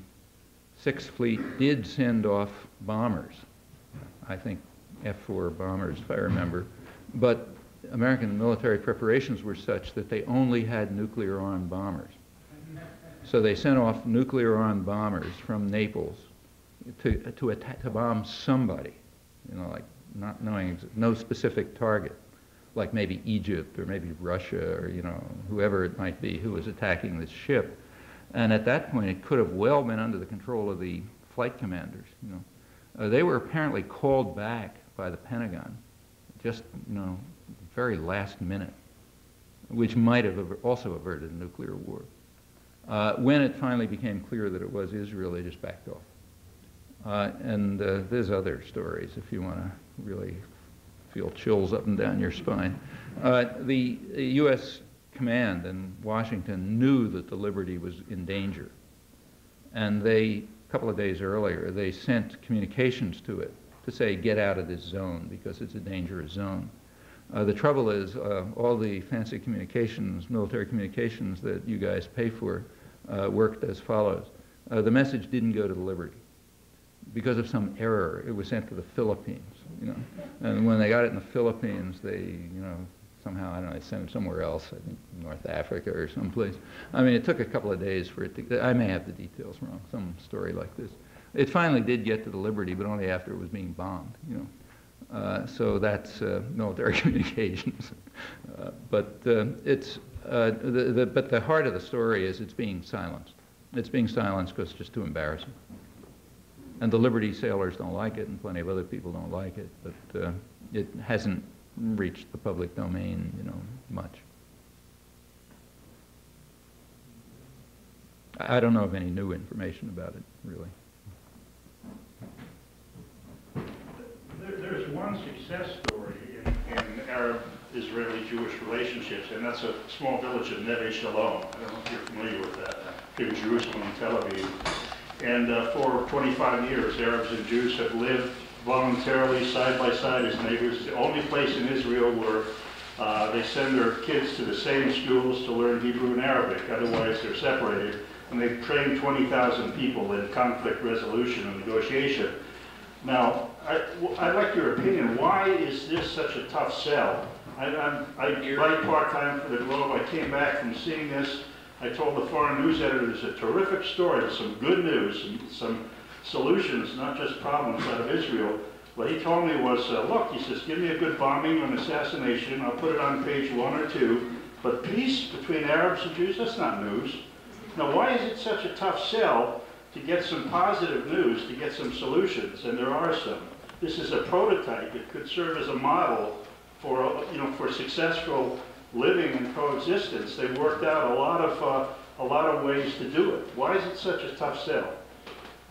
Sixth Fleet did send off bombers, I think F-4 bombers if I remember, but American military preparations were such that they only had nuclear-armed bombers. So they sent off nuclear-armed bombers from Naples to bomb somebody, like not knowing no specific target, like maybe Egypt or maybe Russia or whoever it might be who was attacking this ship. And at that point, it could have well been under the control of the flight commanders. They were apparently called back by the Pentagon, just very last minute, which might have also averted a nuclear war. When it finally became clear that it was Israel, they just backed off. And there's other stories if you want to really feel chills up and down your spine. The U.S. command in Washington knew that the Liberty was in danger. And a couple of days earlier, they sent communications to it to say, get out of this zone because it's a dangerous zone. The trouble is, all the fancy communications, military communications that you guys pay for, worked as follows. The message didn't go to the Liberty. Because of some error, it was sent to the Philippines, And when they got it in the Philippines, they, somehow, I don't know, they sent it somewhere else, I think North Africa or someplace. I mean, it took a couple of days for it to, I may have the details wrong, some story like this. It finally did get to the Liberty, but only after it was being bombed, So that's military communications. But the heart of the story is it's being silenced. It's being silenced because it's just too embarrassing. And the Liberty sailors don't like it, and plenty of other people don't like it, but it hasn't reached the public domain, much. I don't know of any new information about it, really. There's one success story in Arab-Israeli-Jewish relationships, and that's a small village of Neve Shalom. I don't know if you're familiar with that, in Jerusalem and Tel Aviv. And for 25 years, Arabs and Jews have lived voluntarily side by side as neighbors. It's the only place in Israel where they send their kids to the same schools to learn Hebrew and Arabic. Otherwise, they're separated. And they've trained 20,000 people in conflict resolution and negotiation. Now, I'd like your opinion. Why is this such a tough sell? I write part-time for the Globe. I came back from seeing this. I told the foreign news editor, it's a terrific story. There's some good news, some solutions, not just problems out of Israel. What he told me was, look, he says, give me a good bombing or an assassination. I'll put it on page 1 or 2. But peace between Arabs and Jews, that's not news. Now, why is it such a tough sell to get some positive news, to get some solutions? And there are some. This is a prototype. It could serve as a model for, for successful living and coexistence. They worked out a lot of ways to do it. Why is it such a tough sell?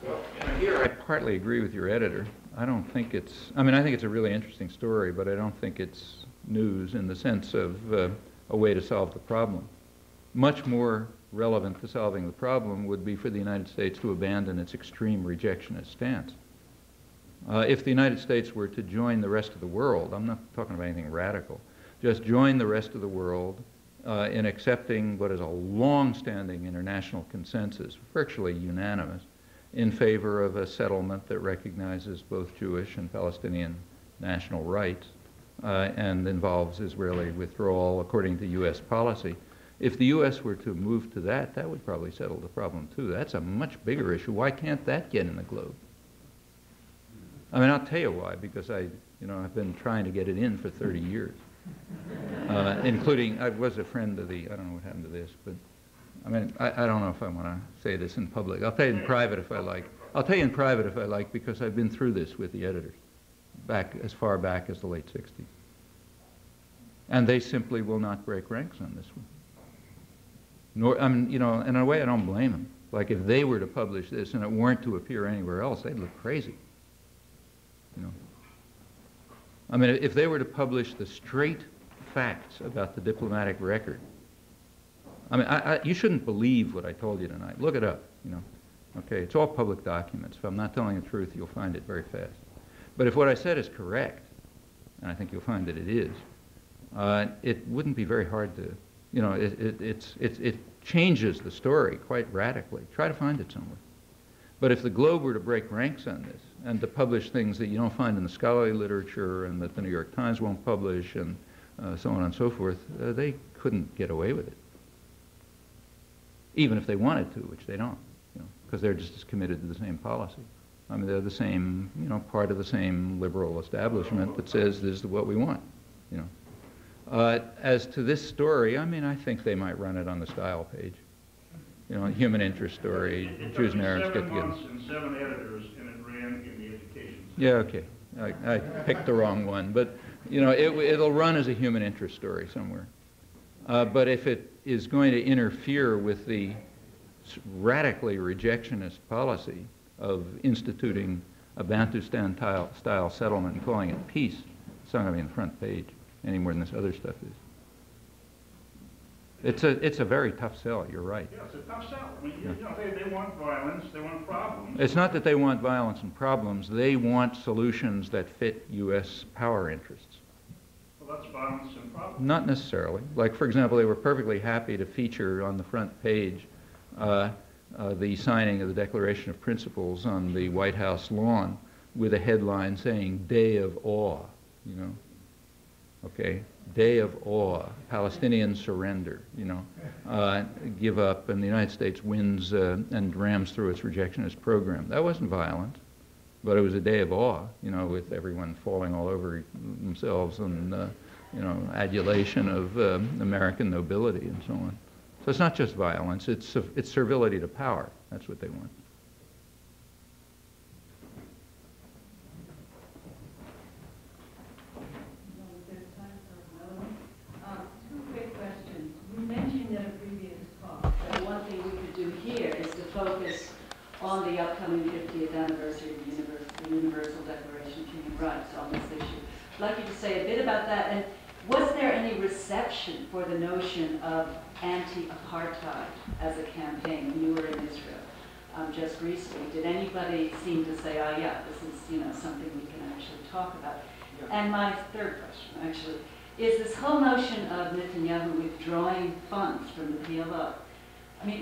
Well, here I partly agree with your editor. I don't think it's, I mean, I think it's a really interesting story, but I don't think it's news in the sense of a way to solve the problem. Much more relevant to solving the problem would be for the United States to abandon its extreme rejectionist stance. If the United States were to join the rest of the world, I'm not talking about anything radical, just join the rest of the world in accepting what is a long-standing international consensus, virtually unanimous, in favor of a settlement that recognizes both Jewish and Palestinian national rights and involves Israeli withdrawal according to U.S. policy. If the U.S. were to move to that, that would probably settle the problem too. That's a much bigger issue. Why can't that get in the Globe? I mean, I'll tell you why, because I've been trying to get it in for 30 years, including, I was a friend of the, I don't know what happened to this, but I mean, I don't know if I want to say this in public. I'll tell you in private if I like. I'll tell you in private if I like, because I've been through this with the editors, back as far back as the late 60s. And they simply will not break ranks on this one. Nor, I mean, in a way I don't blame them. Like if they were to publish this and it weren't to appear anywhere else, they'd look crazy. I mean, if they were to publish the straight facts about the diplomatic record, I mean, you shouldn't believe what I told you tonight. Look it up, Okay, it's all public documents. If I'm not telling the truth, you'll find it very fast. But if what I said is correct, and I think you'll find that it is, it wouldn't be very hard to, it changes the story quite radically. Try to find it somewhere. But if the Globe were to break ranks on this and to publish things that you don't find in the scholarly literature and that the New York Times won't publish and so on and so forth, they couldn't get away with it. Even if they wanted to, which they don't, because they're just as committed to the same policy. I mean, they're the same, part of the same liberal establishment that says this is what we want, As to this story, I mean, I think they might run it on the style page. A human interest story, Jews and Arabs get together. 7 months and 7 editors, and it ran in the education. Yeah, okay. I picked the wrong one, but it'll run as a human interest story somewhere. But if it is going to interfere with the radically rejectionist policy of instituting a Bantustan-style settlement and calling it peace, it's not going to be on the front page any more than this other stuff is. It's a very tough sell, you're right. Yeah, it's a tough sell. I mean, they want violence, they want problems. It's not that they want violence and problems, they want solutions that fit U.S. power interests. Well, that's violence and problems. Not necessarily. Like, for example, they were perfectly happy to feature on the front page the signing of the Declaration of Principles on the White House lawn with a headline saying, Day of Awe, Okay, Day of Awe, Palestinian surrender, give up, and the United States wins and rams through its rejectionist program. That wasn't violent, but it was a day of awe, with everyone falling all over themselves and, adulation of American nobility and so on. So it's not just violence, it's servility to power. That's what they want. On the upcoming 50th anniversary of the Universal Declaration of Human Rights on this issue. I'd like you to say a bit about that, and was there any reception for the notion of anti-apartheid as a campaign when you were in Israel just recently? Did anybody seem to say, oh yeah, this is something we can actually talk about? Yeah. And my third question, actually, is this whole notion of Netanyahu withdrawing funds from the PLO. I mean,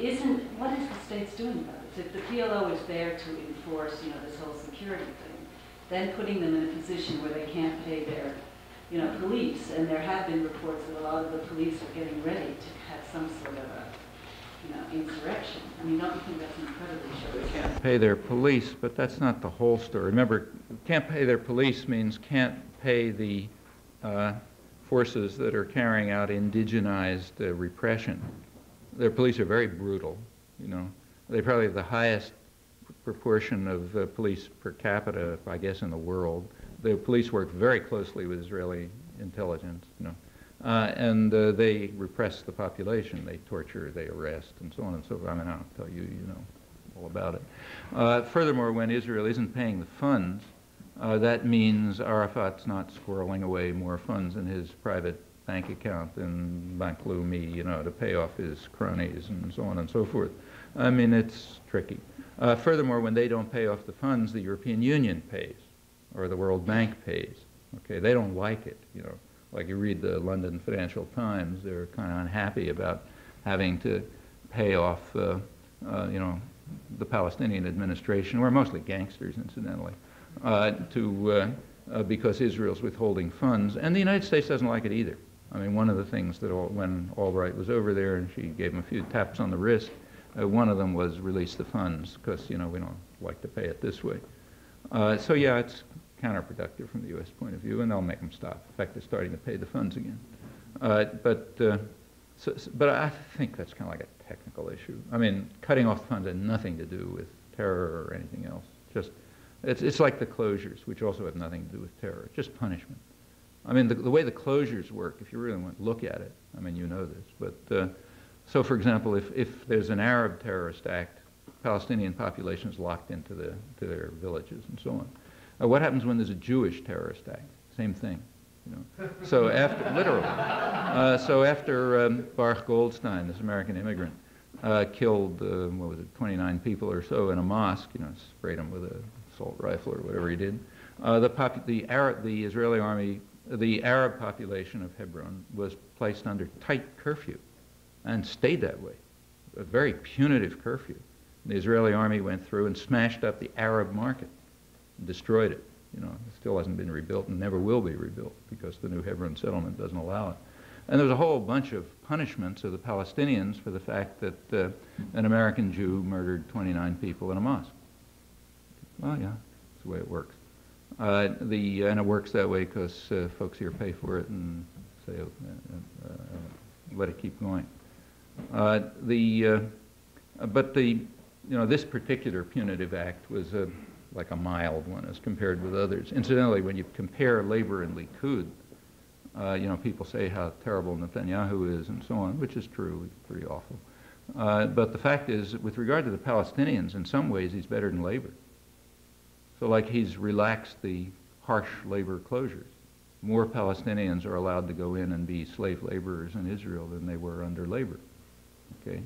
what is the states doing about it? If the PLO is there to enforce, this whole security thing, then putting them in a position where they can't pay their, police. And there have been reports that a lot of the police are getting ready to have some sort of a, insurrection. I mean, don't you think that's incredibly short? They can't pay their police, but that's not the whole story. Remember, can't pay their police means can't pay the forces that are carrying out indigenized repression. Their police are very brutal, They probably have the highest proportion of police per capita, I guess, in the world. The police work very closely with Israeli intelligence, and they repress the population. They torture, they arrest, and so on and so forth. I mean, I don't tell you, all about it. Furthermore, when Israel isn't paying the funds, that means Arafat's not squirreling away more funds in his private bank account in Bank Leumi, to pay off his cronies and so on and so forth. I mean, it's tricky. Furthermore, when they don't pay off the funds, the European Union pays, or the World Bank pays. Okay, they don't like it, Like you read the London Financial Times, they're kind of unhappy about having to pay off, the Palestinian administration, who are mostly gangsters, incidentally, because Israel's withholding funds, and the United States doesn't like it either. I mean, one of the things that when Albright was over there and she gave him a few taps on the wrist, one of them was release the funds because, we don't like to pay it this way. So yeah, it's counterproductive from the U.S. point of view, and they'll make them stop. In fact, they're starting to pay the funds again. But I think that's kind of like a technical issue. I mean, cutting off funds had nothing to do with terror or anything else. It's like the closures, which also have nothing to do with terror. It's just punishment. I mean, the way the closures work, if you really want to look at it, I mean, you know this, but so, for example, if there's an Arab terrorist act, Palestinian population is locked into their villages and so on. What happens when there's a Jewish terrorist act? Same thing. So after, literally, after Baruch Goldstein, this American immigrant, killed, 29 people or so in a mosque, sprayed them with an assault rifle or whatever he did, the Israeli army, the Arab population of Hebron was placed under tight curfew and stayed that way, a very punitive curfew. The Israeli army went through and smashed up the Arab market and destroyed it. It still hasn't been rebuilt and never will be rebuilt because the new Hebron settlement doesn't allow it. And there was a whole bunch of punishments of the Palestinians for the fact that an American Jew murdered 29 people in a mosque. Well, yeah, that's the way it works. And it works that way because folks here pay for it and say, let it keep going. This particular punitive act was like a mild one as compared with others. Incidentally, when you compare Labor and Likud, people say how terrible Netanyahu is and so on, which is true, he's pretty awful. But the fact is, with regard to the Palestinians, in some ways he's better than Labor. So like he's relaxed the harsh labor closures. More Palestinians are allowed to go in and be slave laborers in Israel than they were under Labor. Okay?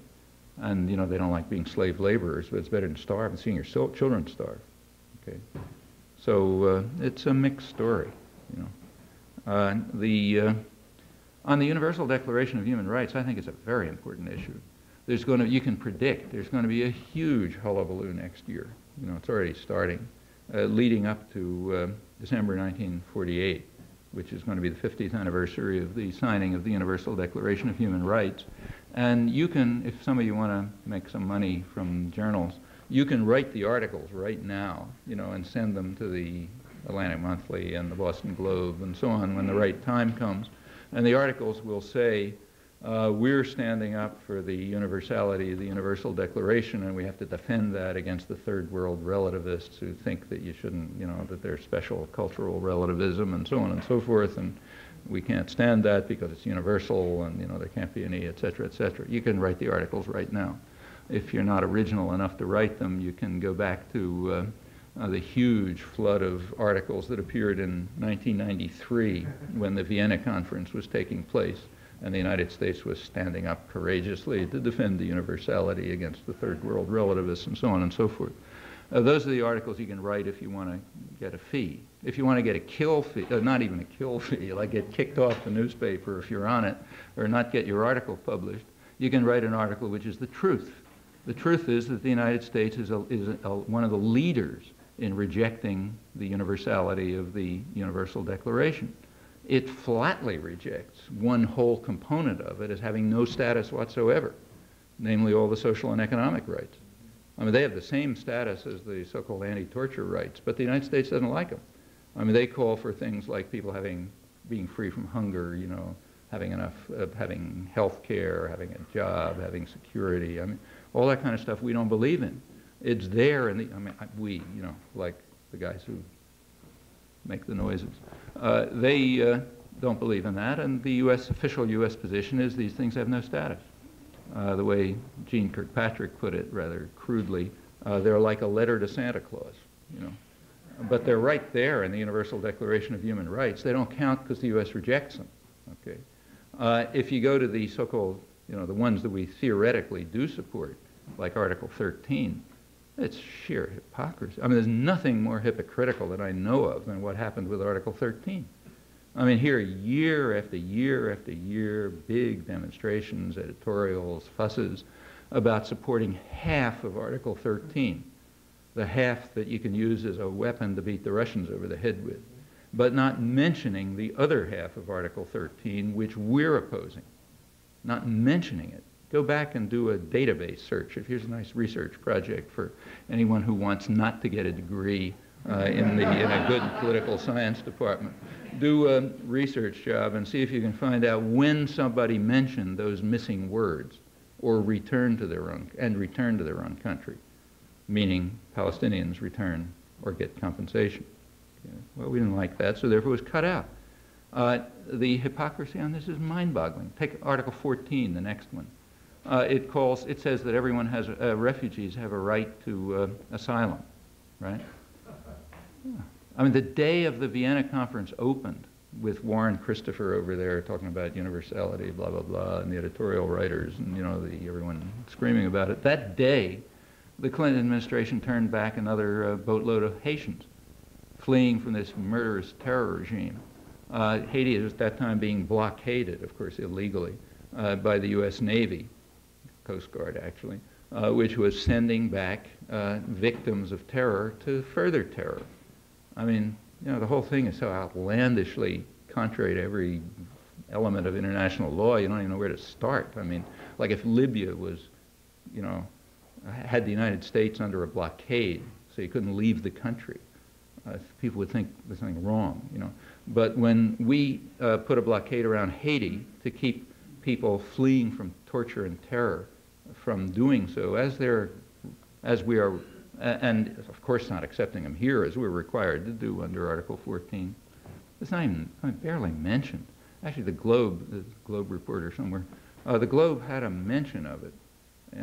And, they don't like being slave laborers, but it's better than starve and seeing your children starve. Okay? So it's a mixed story, On the Universal Declaration of Human Rights, I think it's a very important issue. You can predict there's going to be a huge hullabaloo next year. It's already starting, leading up to December 1948, which is going to be the 50th anniversary of the signing of the Universal Declaration of Human Rights. And you can, if some of you want to make some money from journals, you can write the articles right now, and send them to the Atlantic Monthly and the Boston Globe and so on when the right time comes. And the articles will say, we're standing up for the universality of the Universal Declaration, and we have to defend that against the third world relativists who think that you shouldn't, that there's special cultural relativism and so on and so forth, and we can't stand that because it's universal and, there can't be any, et cetera, et cetera. You can write the articles right now. If you're not original enough to write them, you can go back to the huge flood of articles that appeared in 1993 when the Vienna Conference was taking place, and the United States was standing up courageously to defend the universality against the third world relativists and so on and so forth. Those are the articles you can write if you want to get a fee. If you want to get a kill fee, not even a kill fee, like get kicked off the newspaper if you're on it, or not get your article published, you can write an article which is the truth. The truth is that the United States is one of the leaders in rejecting the universality of the Universal Declaration. It flatly rejects one whole component of it as having no status whatsoever, namely all the social and economic rights. I mean, they have the same status as the so-called anti-torture rights, but the United States doesn't like them. I mean, they call for things like people being free from hunger, you know, having health care, having a job, having security. I mean, all that kind of stuff we don't believe in. It's there in the, I mean, we, you know, like the guys who make the noises. They don't believe in that, and the official U.S. position is these things have no status. The way Jeane Kirkpatrick put it rather crudely, they're like a letter to Santa Claus, you know. But they're right there in the Universal Declaration of Human Rights. They don't count because the U.S. rejects them, okay? If you go to the so-called, you know, the ones that we theoretically do support, like Article 13, it's sheer hypocrisy. I mean, there's nothing more hypocritical that I know of than what happened with Article 13. I mean, here, year after year after year, big demonstrations, editorials, fusses about supporting half of Article 13, the half that you can use as a weapon to beat the Russians over the head with, but not mentioning the other half of Article 13, which we're opposing, not mentioning it. Go back and do a database search. Here's a nice research project for anyone who wants not to get a degree in a good political science department. Do a research job and see if you can find out when somebody mentioned those missing words or return to their own country, meaning Palestinians return or get compensation. Okay. Well, we didn't like that, so therefore it was cut out. The hypocrisy on this is mind-boggling. Take Article 14, the next one. It says that everyone has, refugees have a right to asylum, right? Yeah. I mean, the day of the Vienna Conference opened with Warren Christopher over there talking about universality, blah, blah, blah, and the editorial writers and, you know, everyone screaming about it. That day, the Clinton administration turned back another boatload of Haitians fleeing from this murderous terror regime. Haiti is at that time being blockaded, of course, illegally, by the U.S. Navy, Coast Guard actually, which was sending back victims of terror to further terror. I mean, you know, the whole thing is so outlandishly contrary to every element of international law, you don't even know where to start. I mean, like if Libya was, you know, had the United States under a blockade, so you couldn't leave the country, people would think there's something wrong, you know. But when we put a blockade around Haiti to keep people fleeing from torture and terror from doing so, as we are, and of course not accepting them here as we're required to do under Article 14, it's not even, barely mentioned. Actually, the Globe reporter somewhere, the Globe had a mention of it,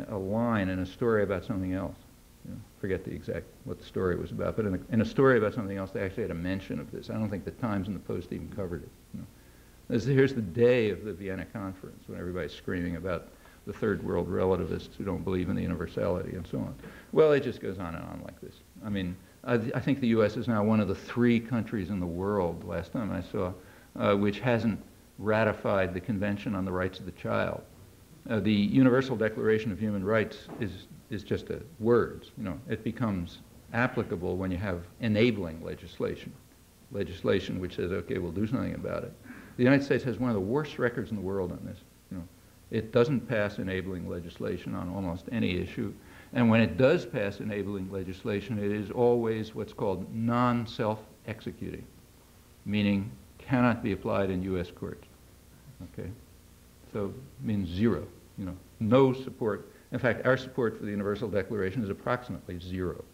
a line in a story about something else. You know, forget the exact what the story was about, but in a story about something else, they actually had a mention of this. I don't think the Times and the Post even covered it. You know. Here's the day of the Vienna Conference when everybody's screaming about the third world relativists who don't believe in the universality and so on. Well, it just goes on and on like this. I mean, I think the U.S. is now one of the 3 countries in the world, last time I saw, which hasn't ratified the Convention on the Rights of the Child. The Universal Declaration of Human Rights is just words. You know, it becomes applicable when you have enabling legislation which says, okay, we'll do something about it. The United States has one of the worst records in the world on this. You know, it doesn't pass enabling legislation on almost any issue, and when it does pass enabling legislation, it is always what's called non-self-executing, meaning cannot be applied in U.S. courts. Okay, so it means zero. You know, no support. In fact, our support for the Universal Declaration is approximately zero.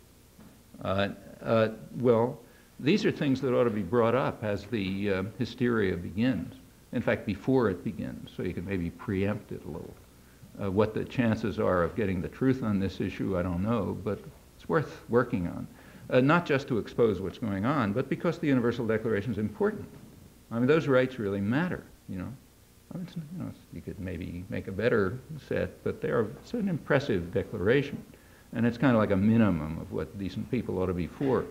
Well, these are things that ought to be brought up as the hysteria begins. In fact, before it begins, so you can maybe preempt it a little. What the chances are of getting the truth on this issue, I don't know, but it's worth working on. Not just to expose what's going on, but because the Universal Declaration is important. I mean, those rights really matter, you know. I mean, you know, you could maybe make a better set, but it's an impressive declaration. And it's kind of like a minimum of what decent people ought to be for.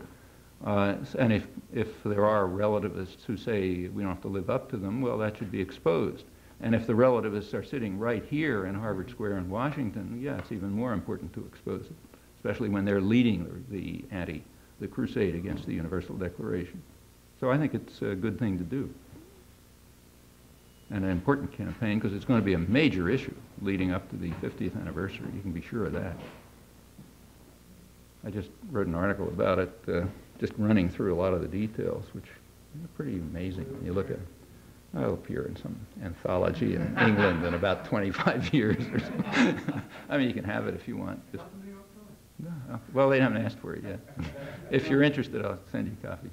And if there are relativists who say we don't have to live up to them, well, that should be exposed. And if the relativists are sitting right here in Harvard Square in Washington, yeah, it's even more important to expose it, especially when they're leading the the crusade against the Universal Declaration. So I think it's a good thing to do. And an important campaign, because it's going to be a major issue leading up to the 50th anniversary. You can be sure of that. I just wrote an article about it, just running through a lot of the details, which are pretty amazing when you look at it. I'll appear in some anthology in England in about 25 years or something. I mean, you can have it if you want. Just, no, well, they haven't asked for it yet. If you're interested, I'll send you a copy.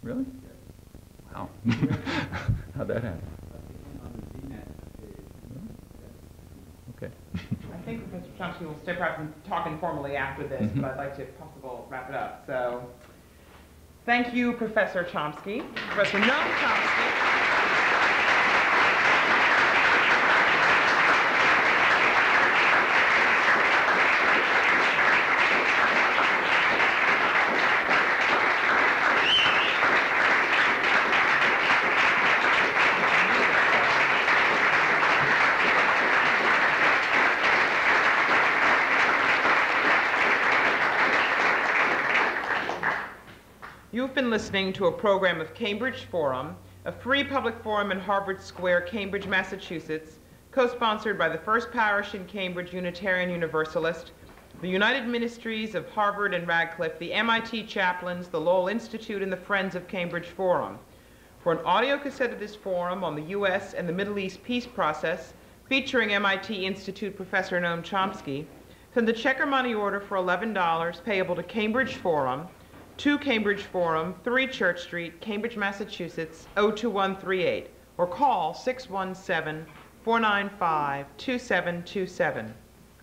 Really? Wow. How'd that happen? Okay. I think Professor Chomsky will stay perhaps and talk informally after this, but I'd like to, if possible, wrap it up. So, thank you, Professor Chomsky. Professor Noam Chomsky. You've been listening to a program of Cambridge Forum, a free public forum in Harvard Square, Cambridge, Massachusetts, co-sponsored by the First Parish in Cambridge Unitarian Universalist, the United Ministries of Harvard and Radcliffe, the MIT Chaplains, the Lowell Institute, and the Friends of Cambridge Forum. For an audio cassette of this forum on the U.S. and the Middle East peace process, featuring MIT Institute Professor Noam Chomsky, send a check or money order for $11 payable to Cambridge Forum, 2 Cambridge Forum, 3 Church Street, Cambridge, Massachusetts, 02138, or call 617-495-2727.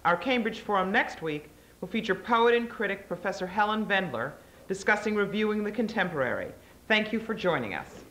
Our Cambridge Forum next week will feature poet and critic Professor Helen Vendler discussing reviewing the contemporary. Thank you for joining us.